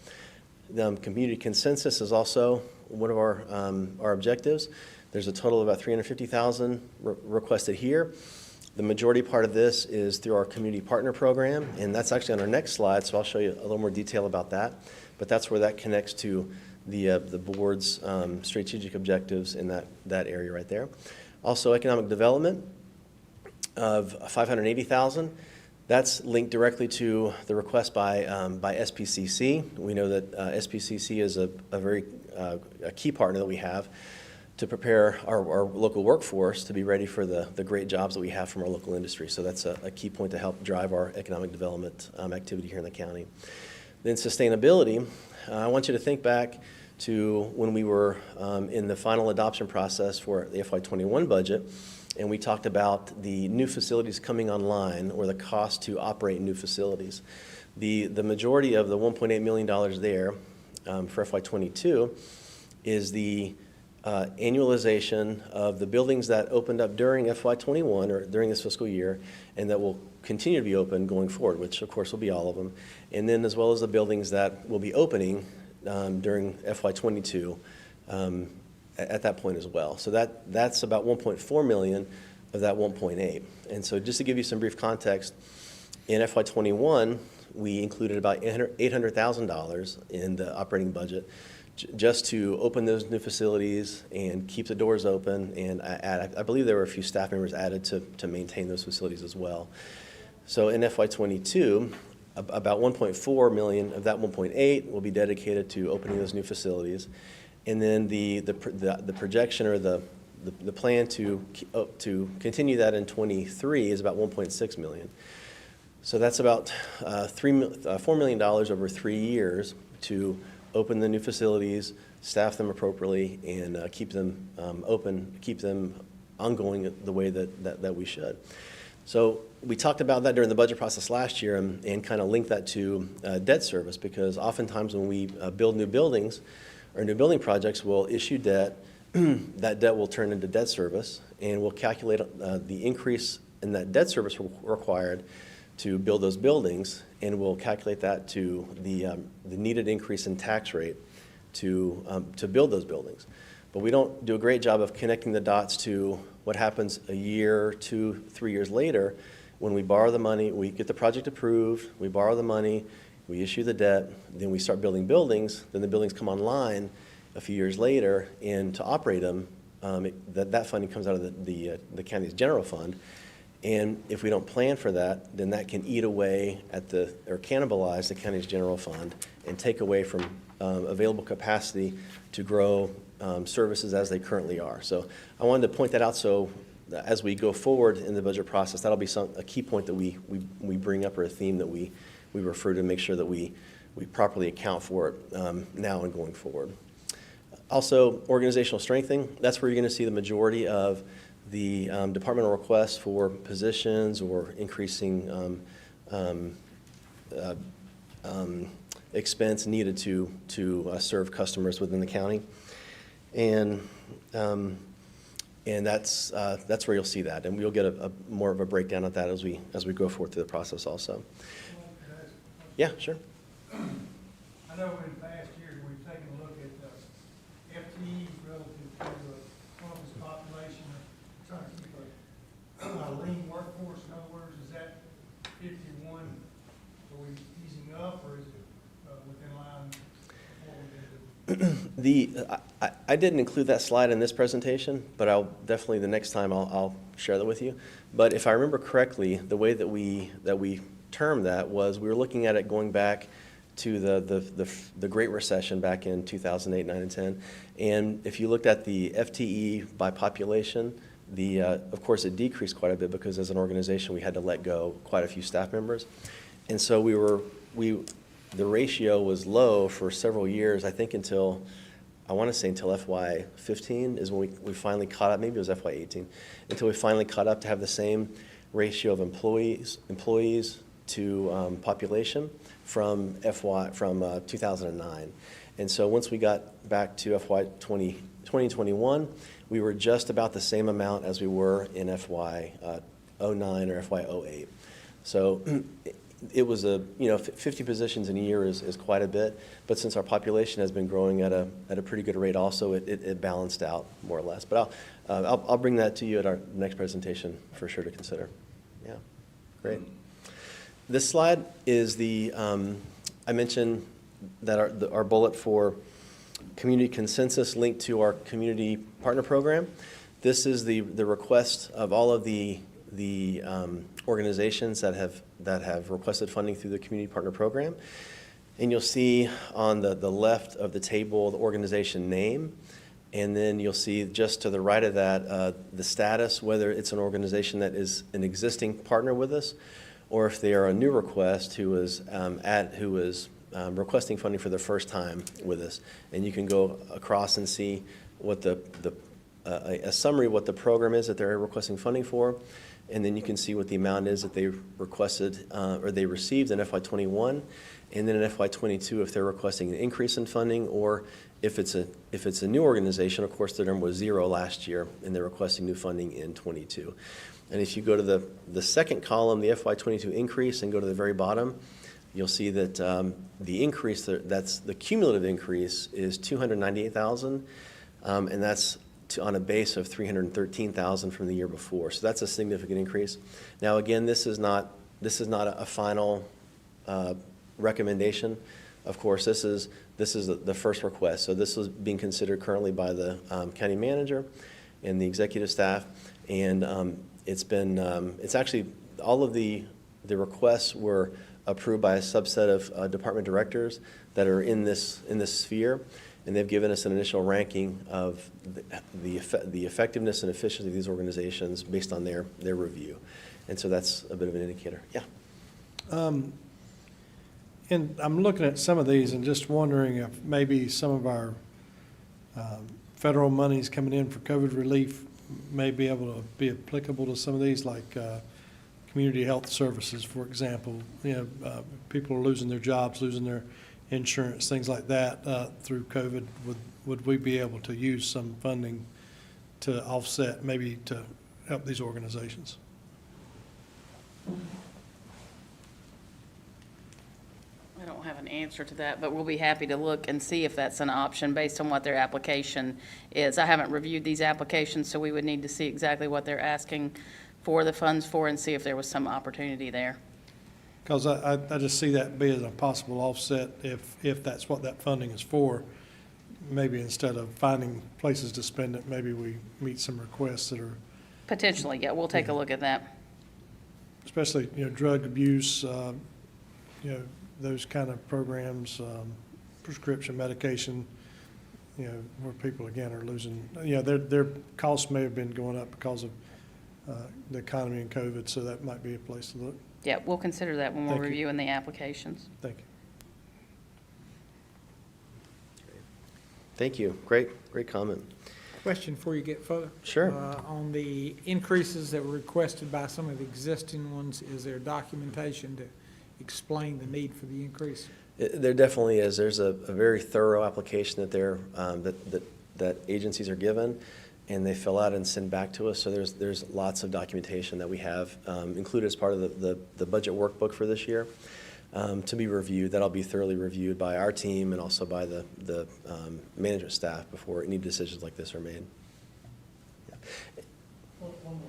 [SPEAKER 10] Community consensus is also one of our objectives. There's a total of about $350,000 requested here. The majority part of this is through our community partner program, and that's actually on our next slide, so I'll show you a little more detail about that. But that's where that connects to the board's strategic objectives in that area right there. Also, economic development of $580,000. That's linked directly to the request by SPCC. We know that SPCC is a very key partner that we have to prepare our local workforce to be ready for the great jobs that we have from our local industry. So that's a key point to help drive our economic development activity here in the county. Then sustainability. I want you to think back to when we were in the final adoption process for the FY21 budget, and we talked about the new facilities coming online or the cost to operate new facilities. The majority of the $1.8 million there for FY22 is the annualization of the buildings that opened up during FY21 or during this fiscal year and that will continue to be open going forward, which of course will be all of them, and then as well as the buildings that will be opening during FY22 at that point as well. So that's about $1.4 million of that 1.8. And so just to give you some brief context, in FY21, we included about $800,000 in the operating budget just to open those new facilities and keep the doors open, and I believe there were a few staff members added to maintain those facilities as well. So in FY22, about $1.4 million of that 1.8 will be dedicated to opening those new facilities. And then the projection or the the plan to continue that in '23 is about $1.6 million. So that's about $4 million over 3 years to open the new facilities, staff them appropriately, and keep them open, keep them ongoing the way that we should. So we talked about that during the budget process last year and kind of linked that to debt service, because oftentimes when we build new buildings or new building projects, we'll issue debt. That debt will turn into debt service, and we'll calculate the increase in that debt service required to build those buildings, and we'll calculate that to the needed increase in tax rate to build those buildings. But we don't do a great job of connecting the dots to what happens a year, 2, 3 years later when we borrow the money, we get the project approved, we borrow the money, we issue the debt, then we start building buildings, then the buildings come online a few years later, and to operate them, that funding comes out of the county's general fund. And if we don't plan for that, then that can eat away at or cannibalize the county's general fund and take away from available capacity to grow services as they currently are. So I wanted to point that out, so as we go forward in the budget process, that'll be a key point that we bring up, or a theme that we refer to make sure that we properly account for it now and going forward. Also, organizational strengthening, that's where you're going to see the majority of the departmental requests for positions or increasing expense needed to serve customers within the county. And that's where you'll see that, and we'll get a more of a breakdown of that as we go forward through the process also. Yeah, sure.
[SPEAKER 5] I know in past years, we've taken a look at FTEs relative to Columbus population, trying to keep a lean workforce. In other words, is that 51, are we easing up, or is it within line of what we've been doing?
[SPEAKER 10] I didn't include that slide in this presentation, but I'll definitely, the next time, I'll share that with you. But if I remember correctly, the way that we termed that was we were looking at it going back to the Great Recession back in 2008, 9, and 10. And if you looked at the FTE by population, of course it decreased quite a bit, because as an organization we had to let go quite a few staff members. And so the ratio was low for several years, I think until FY15 is when we finally caught up. Maybe it was FY18, until we finally caught up to have the same ratio of employees to population from 2009. And so once we got back to FY 2021, we were just about the same amount as we were in FY 09 or FY 08. So it was 50 positions in a year is quite a bit, but since our population has been growing at a pretty good rate also, it balanced out more or less. But I'll bring that to you at our next presentation for sure to consider. Yeah, great. This slide is I mentioned that our bullet for community consensus linked to our community partner program. This is the request of all of the organizations that have requested funding through the community partner program. And you'll see on the left of the table the organization name, and then you'll see just to the right of that the status, whether it's an organization that is an existing partner with us, or if they are a new request who is requesting funding for the first time with us. And you can go across and see what a summary of what the program is that they're requesting funding for, and then you can see what the amount is that they requested or they received in FY21, and then in FY22 if they're requesting an increase in funding, or if it's a new organization, of course their number was 0 last year, and they're requesting new funding in '22. And if you go to the second column, the FY22 increase, and go to the very bottom, you'll see that the increase, that's the cumulative increase, is $298,000, and that's on a base of $313,000 from the year before. So that's a significant increase. Now again, this is not a final recommendation. Of course, this is the first request. So this is being considered currently by the county manager and the executive staff, and it's actually all of the requests were approved by a subset of department directors that are in this sphere. and they've given us an initial ranking of the effectiveness and efficiency of these organizations based on their review. And so that's a bit of an indicator. Yeah.
[SPEAKER 5] And I'm looking at some of these and just wondering if maybe some of our federal monies coming in for COVID relief may be able to be applicable to some of these, like community health services, for example. People are losing their jobs, losing their insurance, things like that through COVID. Would we be able to use some funding to offset, maybe to help these organizations?
[SPEAKER 2] I don't have an answer to that, but we'll be happy to look and see if that's an option based on what their application is. I haven't reviewed these applications, so we would need to see exactly what they're asking for the funds for and see if there was some opportunity there.
[SPEAKER 5] Because I just see that being a possible offset if that's what that funding is for. Maybe instead of finding places to spend it, maybe we meet some requests that are,
[SPEAKER 2] Potentially, yeah, we'll take a look at that.
[SPEAKER 5] especially, drug abuse, those kind of programs, prescription medication, where people, again, are losing, their costs may have been going up because of the economy and COVID, so that might be a place to look.
[SPEAKER 2] Yeah, we'll consider that when we're
[SPEAKER 5] Thank you.
[SPEAKER 2] reviewing the applications.
[SPEAKER 5] Thank you.
[SPEAKER 10] Thank you. Great comment.
[SPEAKER 1] Question before you get further.
[SPEAKER 10] Sure.
[SPEAKER 1] On the increases that were requested by some of the existing ones, is there documentation to explain the need for the increase?
[SPEAKER 10] There definitely is. There's a very thorough application that that agencies are given, and they fill out and send back to us. So there's lots of documentation that we have included as part of the budget workbook for this year to be reviewed. That'll be thoroughly reviewed by our team and also by the management staff before any decisions like this are made.
[SPEAKER 5] One more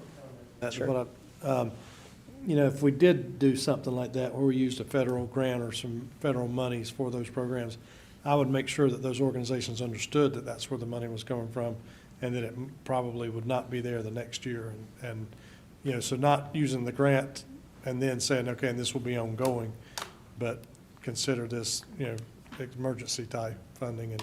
[SPEAKER 5] comment.
[SPEAKER 10] Sure.
[SPEAKER 5] If we did do something like that, where we used a federal grant or some federal monies for those programs, I would make sure that those organizations understood that that's where the money was coming from, and that it probably would not be there the next year. And so not using the grant and then saying, okay, and this will be ongoing, but consider this, emergency type funding and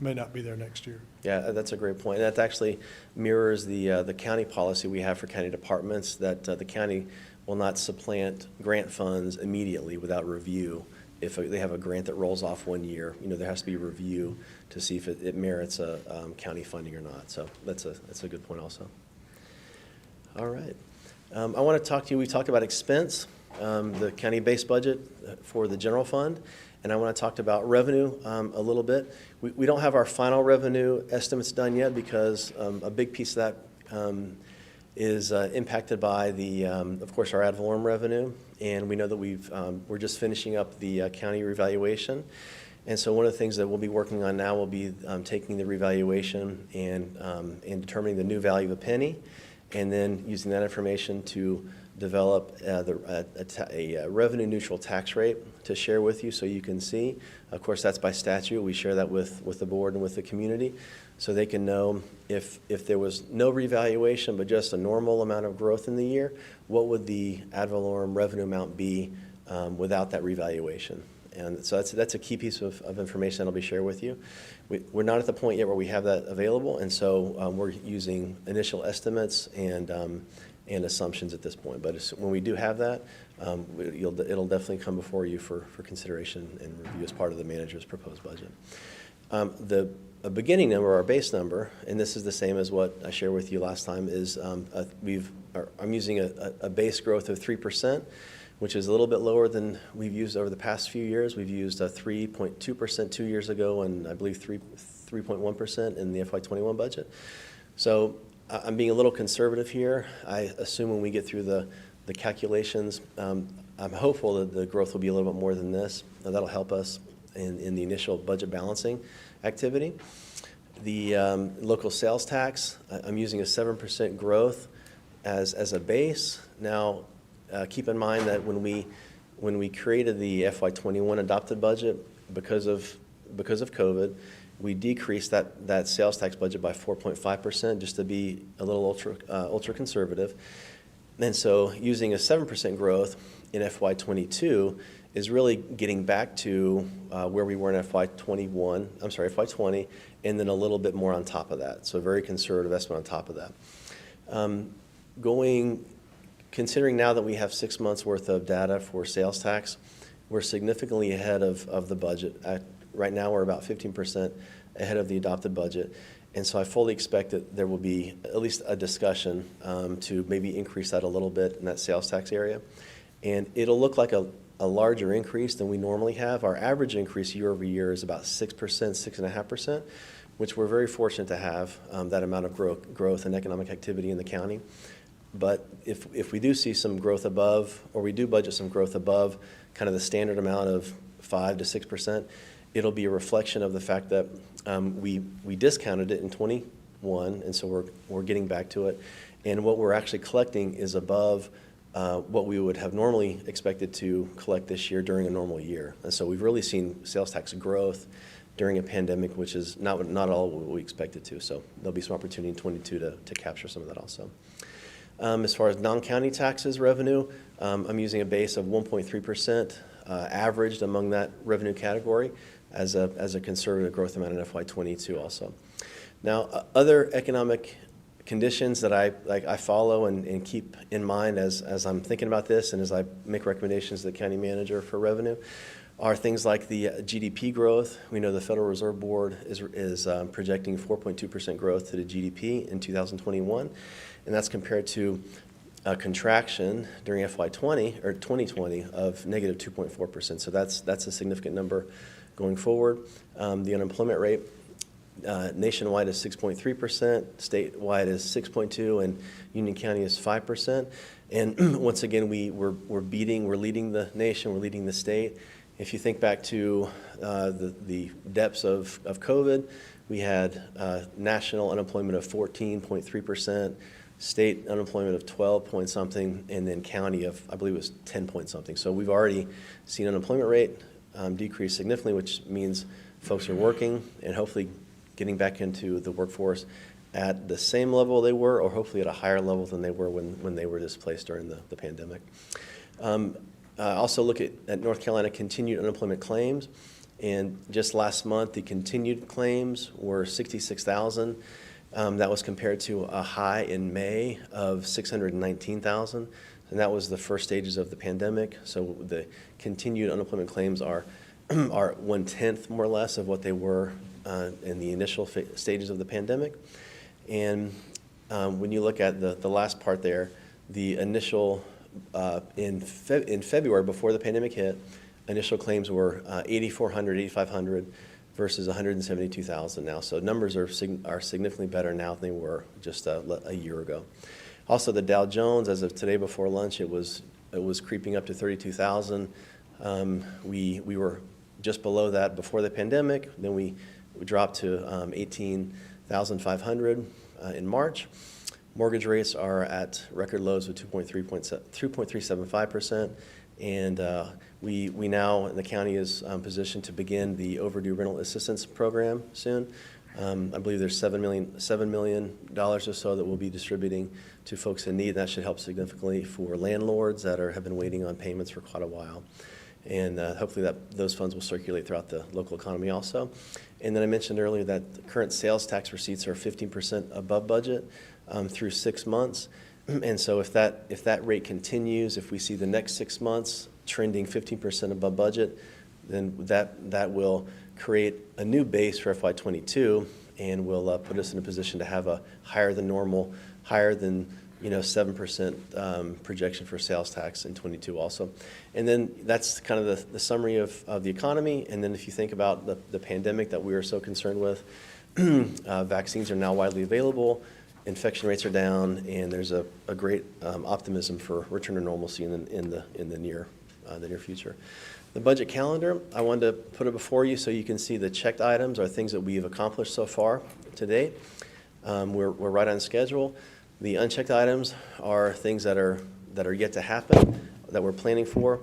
[SPEAKER 5] may not be there next year.
[SPEAKER 10] Yeah, that's a great point. That actually mirrors the county policy we have for county departments, that the county will not supplant grant funds immediately without review. If they have a grant that rolls off 1 year, there has to be a review to see if it merits a county funding or not. So that's a good point also. All right. I want to talk to you, we talked about expense, the county-based budget for the general fund, and I want to talk about revenue a little bit. We don't have our final revenue estimates done yet because a big piece of that is impacted by of course, our ad valorem revenue, and we know that we're just finishing up the county revaluation. And so one of the things that we'll be working on now will be taking the revaluation and determining the new value of a penny, and then using that information to develop a revenue-neutral tax rate to share with you so you can see. Of course, that's by statute. We share that with the board and with the community so they can know if there was no revaluation but just a normal amount of growth in the year, what would the ad valorem revenue amount be without that revaluation. And so that's a key piece of information that I'll be sharing with you. We're not at the point yet where we have that available, and so we're using initial estimates and assumptions at this point. But when we do have that, it'll definitely come before you for consideration and review as part of the manager's proposed budget. The beginning number, our base number, and this is the same as what I shared with you last time, is I'm using a base growth of 3%, which is a little bit lower than we've used over the past few years. We've used 3.2% 2 years ago, and I believe 3.1% in the FY21 budget. So I'm being a little conservative here. I assume when we get through the calculations, I'm hopeful that the growth will be a little bit more than this. That'll help us in the initial budget balancing activity. The local sales tax, I'm using a 7% growth as a base. Now, keep in mind that when we created the FY21 adopted budget, because of COVID, we decreased that sales tax budget by 4.5% just to be a little ultra conservative. And so using a 7% growth in FY22 is really getting back to where we were in FY 20, and then a little bit more on top of that. So a very conservative estimate on top of that. Considering now that we have 6 months worth of data for sales tax, we're significantly ahead of the budget. Right now, we're about 15% ahead of the adopted budget. And so I fully expect that there will be at least a discussion to maybe increase that a little bit in that sales tax area. And it'll look like a larger increase than we normally have. Our average increase year over year is about 6%, 6.5%, which we're very fortunate to have that amount of growth and economic activity in the county. But if we do see some growth above, or we do budget some growth above kind of the standard amount of 5 to 6%, it'll be a reflection of the fact that we discounted it in 21, and so we're getting back to it. And what we're actually collecting is above what we would have normally expected to collect this year during a normal year. And so we've really seen sales tax growth during a pandemic, which is not all what we expected to. So there'll be some opportunity in 22 to capture some of that also. As far as non-county taxes revenue, I'm using a base of 1.3% averaged among that revenue category as a conservative growth amount in FY22 also. Now, other economic conditions that I follow and keep in mind as I'm thinking about this and as I make recommendations to the county manager for revenue are things like the GDP growth. We know the Federal Reserve Board is projecting 4.2% growth to the GDP in 2021, and that's compared to a contraction during FY20 or 2020 of negative 2.4%. So that's a significant number going forward. The unemployment rate nationwide is 6.3%, statewide is 6.2%, and Union County is 5%. And once again, we're leading the nation, we're leading the state. If you think back to the depths of COVID, we had national unemployment of 14.3%, state unemployment of 12 point something, and then county of, I believe it was 10 point something. So we've already seen unemployment rate decrease significantly, which means folks are working and hopefully getting back into the workforce at the same level they were, or hopefully at a higher level than they were when they were displaced during the pandemic. Also look at North Carolina continued unemployment claims, and just last month the continued claims were 66,000. That was compared to a high in May of 619,000, and that was the first stages of the pandemic. So the continued unemployment claims are 1/10 more or less of what they were in the initial stages of the pandemic. And when you look at the last part there, the initial in February before the pandemic hit, initial claims were 8,400, 8,500 versus 172,000 now. So numbers are significantly better now than they were just a year ago. Also, the Dow Jones, as of today before lunch, it was creeping up to 32,000. We were just below that before the pandemic. Then we dropped to 18,500 in March. Mortgage rates are at record lows of 2.375%, and we now, the county is positioned to begin the overdue rental assistance program soon. I believe there's $7 million or so that we'll be distributing to folks in need. That should help significantly for landlords that have been waiting on payments for quite a while. And hopefully those funds will circulate throughout the local economy also. And then I mentioned earlier that the current sales tax receipts are 15% above budget through 6 months. And so if that rate continues, if we see the next 6 months trending 15% above budget, then that will create a new base for FY22 and will put us in a position to have a higher than 7% projection for sales tax in 22 also. And then that's kind of the summary of the economy. And then if you think about the pandemic that we are so concerned with, vaccines are now widely available, infection rates are down, and there's a great optimism for return to normalcy in the near future. The budget calendar, I wanted to put it before you so you can see the checked items are things that we've accomplished so far to date. We're right on schedule. The unchecked items are things that are yet to happen, that we're planning for.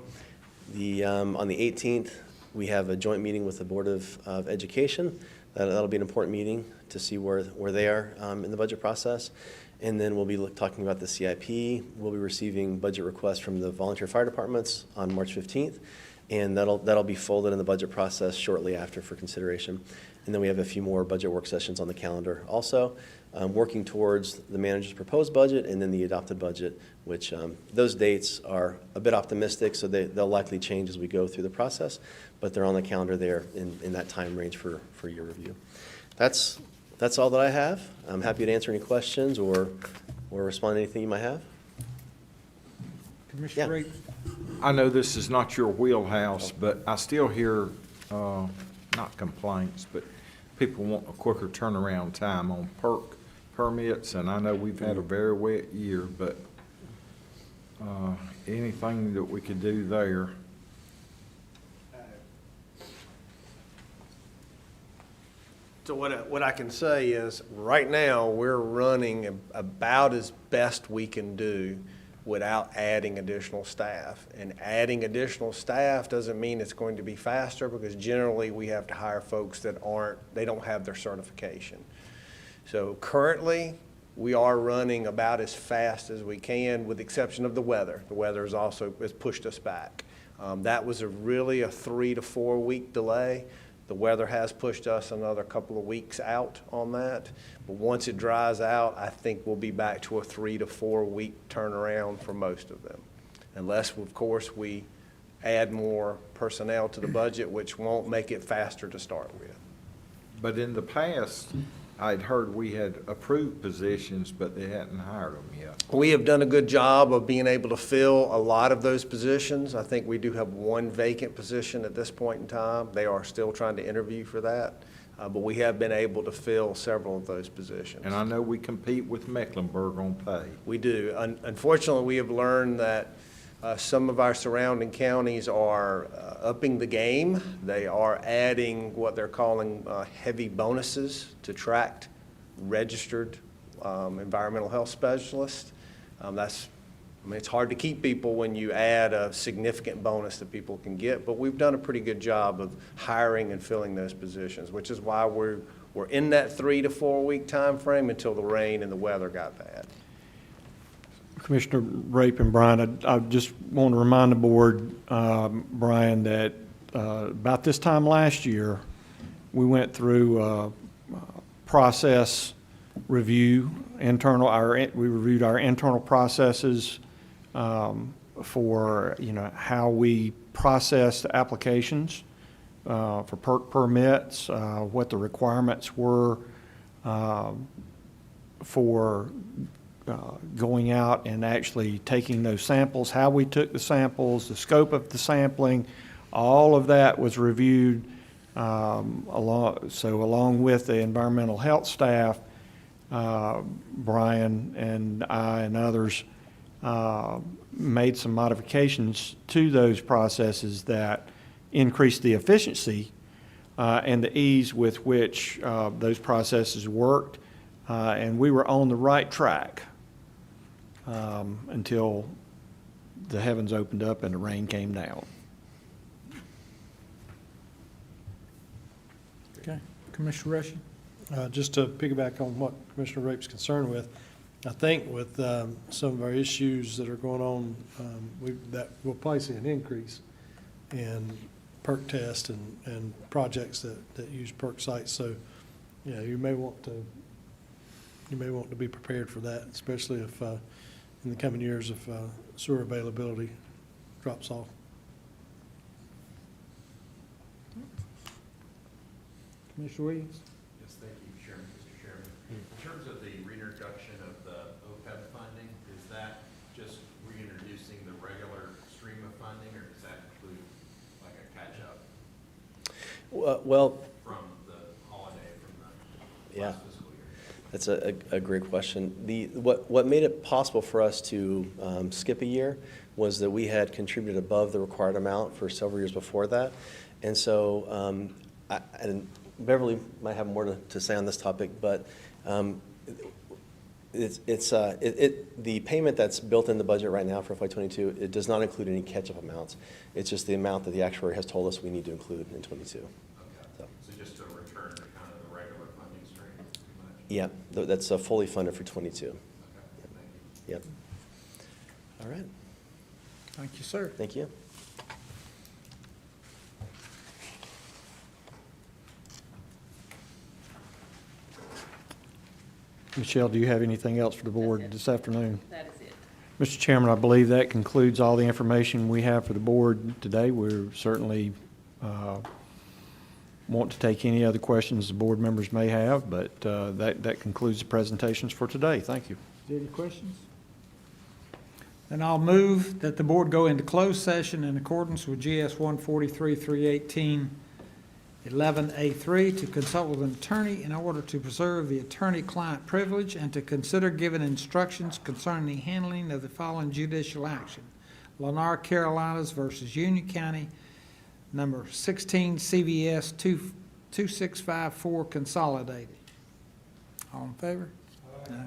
[SPEAKER 10] On the 18th, we have a joint meeting with the Board of Education. That'll be an important meeting to see where they are in the budget process. And then we'll be talking about the CIP. We'll be receiving budget requests from the volunteer fire departments on March 15th. and that'll be folded in the budget process shortly after for consideration. And then we have a few more budget work sessions on the calendar also, working towards the manager's proposed budget and then the adopted budget, which those dates are a bit optimistic, so they'll likely change as we go through the process, but they're on the calendar there in that time range for your review. That's all that I have. I'm happy to answer any questions or respond to anything you might have.
[SPEAKER 1] Commissioner
[SPEAKER 10] Yeah.
[SPEAKER 1] Reeves?
[SPEAKER 6] I know this is not your wheelhouse, but I still hear, not complaints, but people want a quicker turnaround time on perk permits, and I know we've had a very wet year, but anything that we could do there.
[SPEAKER 7] So what I can say is, right now, we're running about as best we can do without adding additional staff. And adding additional staff doesn't mean it's going to be faster, because generally, we have to hire folks that they don't have their certification. So currently, we are running about as fast as we can, with the exception of the weather. The weather has pushed us back. That was really a 3 to 4 week delay. The weather has pushed us another couple of weeks out on that. But once it dries out, I think we'll be back to a 3 to 4 week turnaround for most of them. Unless, of course, we add more personnel to the budget, which won't make it faster to start with.
[SPEAKER 6] But in the past, I'd heard we had approved positions, but they hadn't hired them yet.
[SPEAKER 7] We have done a good job of being able to fill a lot of those positions. I think we do have one vacant position at this point in time. They are still trying to interview for that, but we have been able to fill several of those positions.
[SPEAKER 6] And I know we compete with Mecklenburg on pay.
[SPEAKER 7] We do. Unfortunately, we have learned that some of our surrounding counties are upping the game. They are adding what they're calling heavy bonuses to attract registered environmental health specialists. It's hard to keep people when you add a significant bonus that people can get, but we've done a pretty good job of hiring and filling those positions, which is why we're in that 3 to 4 week time frame until the rain and the weather got bad.
[SPEAKER 8] Commissioner Rape and Brian, I just want to remind the board, Brian, that about this time last year, we went through process review, we reviewed our internal processes for, how we process the applications for perk permits, what the requirements were for going out and actually taking those samples, how we took the samples, the scope of the sampling, all of that was reviewed along with the environmental health staff. Brian and I and others made some modifications to those processes that increased the efficiency and the ease with which those processes worked, and we were on the right track until the heavens opened up and the rain came down.
[SPEAKER 1] Okay. Commissioner Rushing?
[SPEAKER 5] Just to piggyback on what Commissioner Rape's concerned with, I think with some of our issues that are going on, that we'll probably see an increase in perk tests and projects that use perk sites. So, you may want to be prepared for that, especially if in the coming years if sewer availability drops off.
[SPEAKER 1] Commissioner Williams?
[SPEAKER 9] Yes, thank you, Mr. Chairman. In terms of the reintroduction of the OPEB funding, is that just reintroducing the regular stream of funding, or does that include like a catch-up
[SPEAKER 10] Well,
[SPEAKER 9] from the holiday from the
[SPEAKER 10] Yeah.
[SPEAKER 9] last fiscal year?
[SPEAKER 10] that's a great question. What made it possible for us to skip a year was that we had contributed above the required amount for several years before that. And so, and Beverly might have more to say on this topic, but the payment that's built in the budget right now for FY22, it does not include any catch-up amounts. It's just the amount that the actuary has told us we need to include in '22.
[SPEAKER 9] Okay,
[SPEAKER 10] So.
[SPEAKER 9] so just to return to kind of the regular funding stream, pretty much?
[SPEAKER 10] Yeah, that's fully funded for '22.
[SPEAKER 9] Okay, thank you.
[SPEAKER 10] Yep. All right,
[SPEAKER 1] Thank you, sir.
[SPEAKER 10] thank you.
[SPEAKER 8] Michelle, do you have anything else for the board this afternoon?
[SPEAKER 2] That is it.
[SPEAKER 8] Mr. Chairman, I believe that concludes all the information we have for the board today. We're certainly want to take any other questions the board members may have, but that concludes the presentations for today. Thank you.
[SPEAKER 1] Any questions? Then I'll move that the board go into closed session in accordance with GS 143-318, 11A3 to consult with an attorney in order to preserve the attorney-client privilege and to consider giving instructions concerning the handling of the following judicial action. Lennar Carolinas versus Union County, number 16 CVS 2654 consolidated. All in favor? Aye.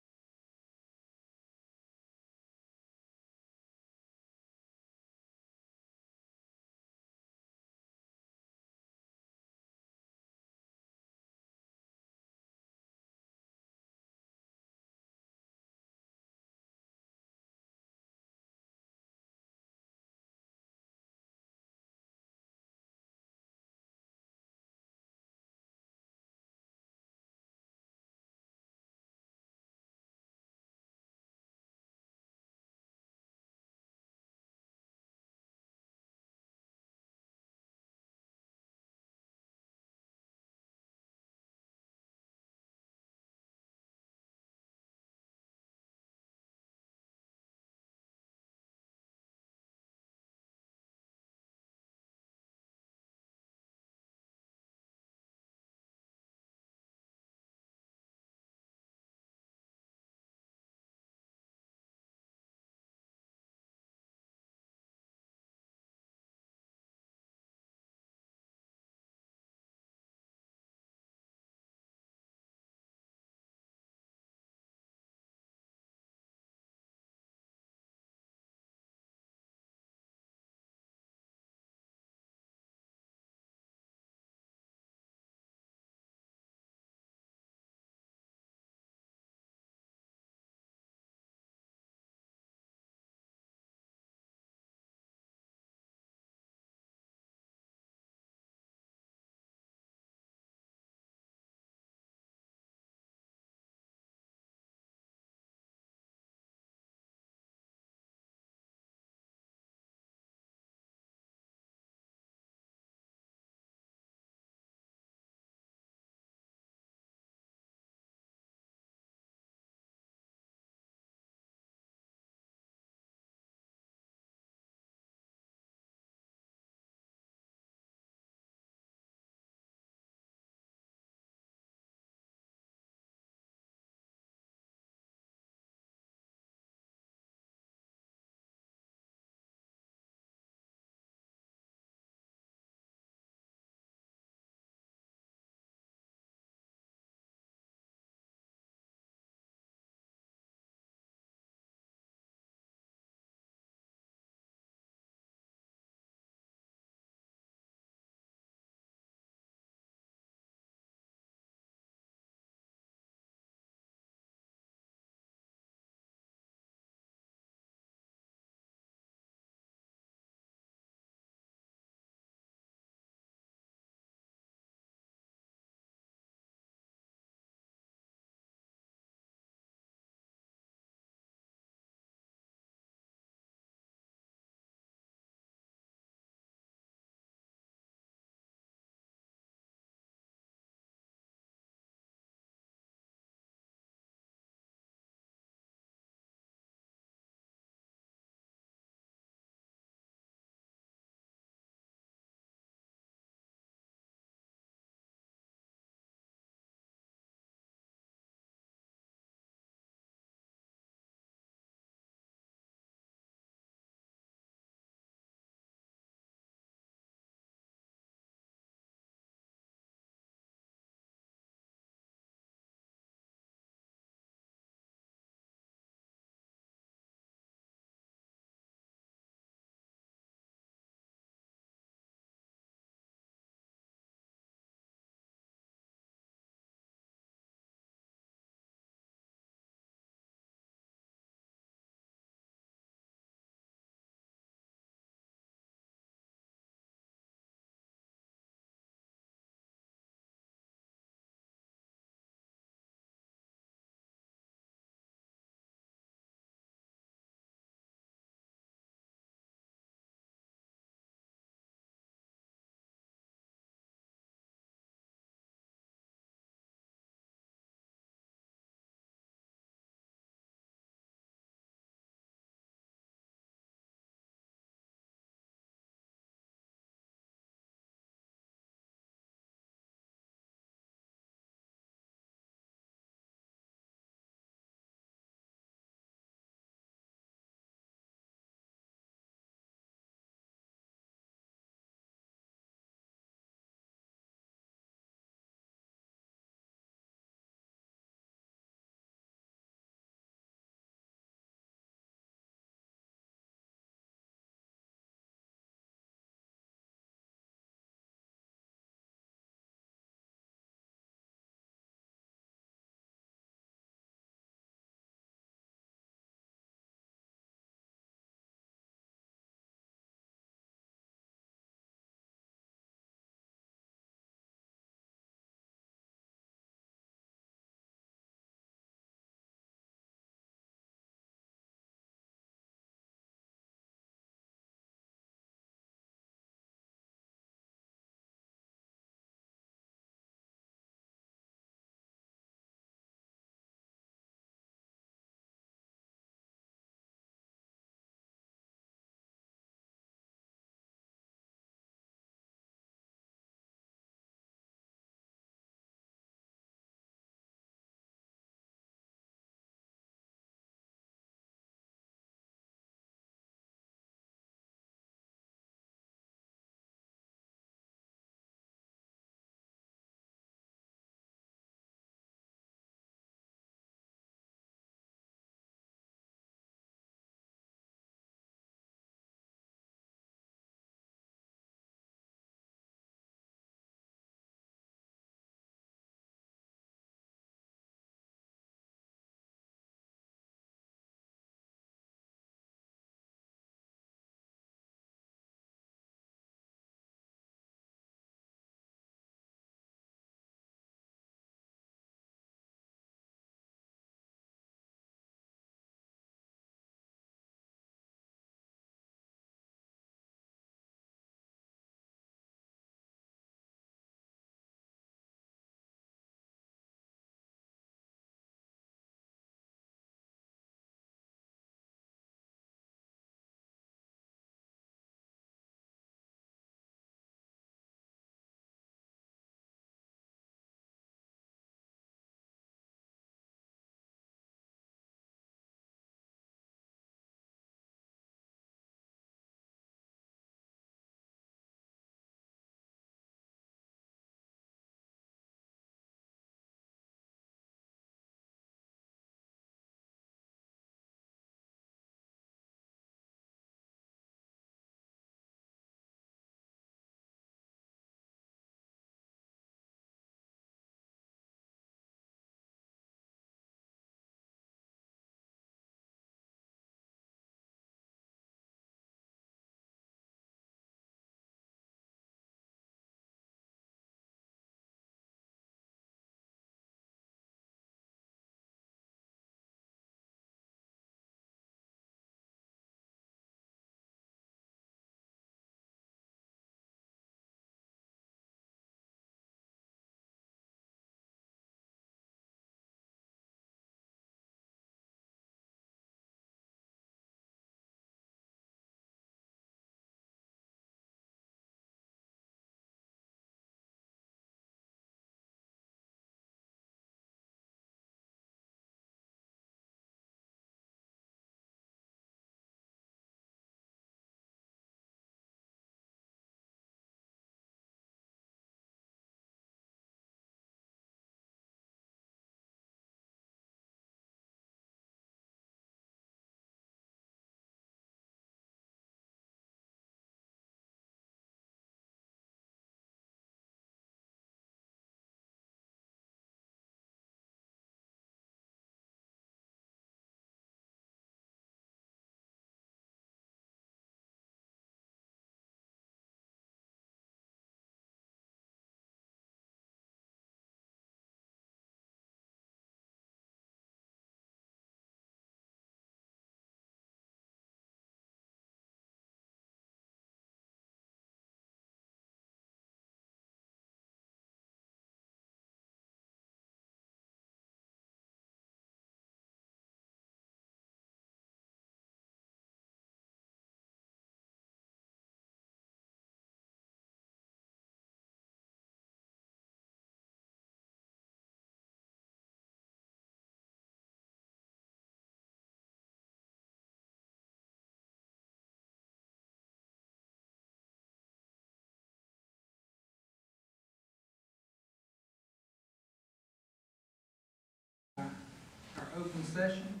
[SPEAKER 1] open session.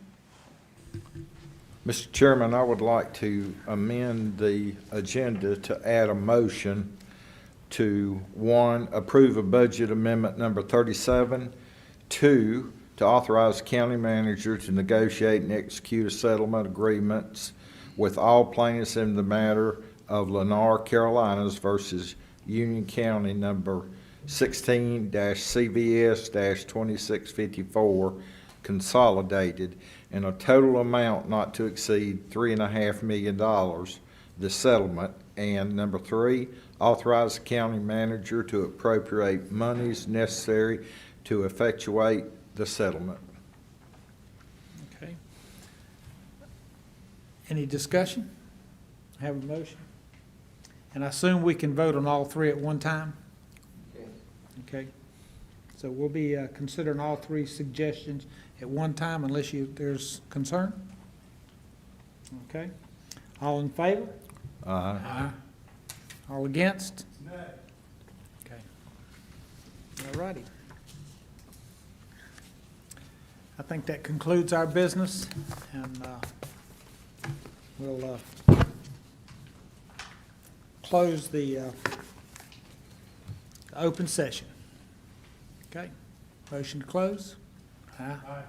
[SPEAKER 6] Mr. Chairman, I would like to amend the agenda to add a motion to, one, approve a budget amendment number 37, two, to authorize the county manager to negotiate and execute a settlement agreements with all plaintiffs in the matter of Lennar, Carolinas versus Union County number 16-CVS-2654 consolidated, and a total amount not to exceed $3.5 million, the settlement. And number three, authorize the county manager to appropriate monies necessary to effectuate the settlement.
[SPEAKER 1] Okay. Any discussion? Have a motion? And I assume we can vote on all three at one time? Okay. So we'll be considering all three suggestions at one time unless there's concern? Okay. All in favor? Aye. All against?
[SPEAKER 5] No.
[SPEAKER 1] Okay. All righty. I think that concludes our business, and we'll close the open session. Okay. Motion to close? Aye.
[SPEAKER 5] Aye.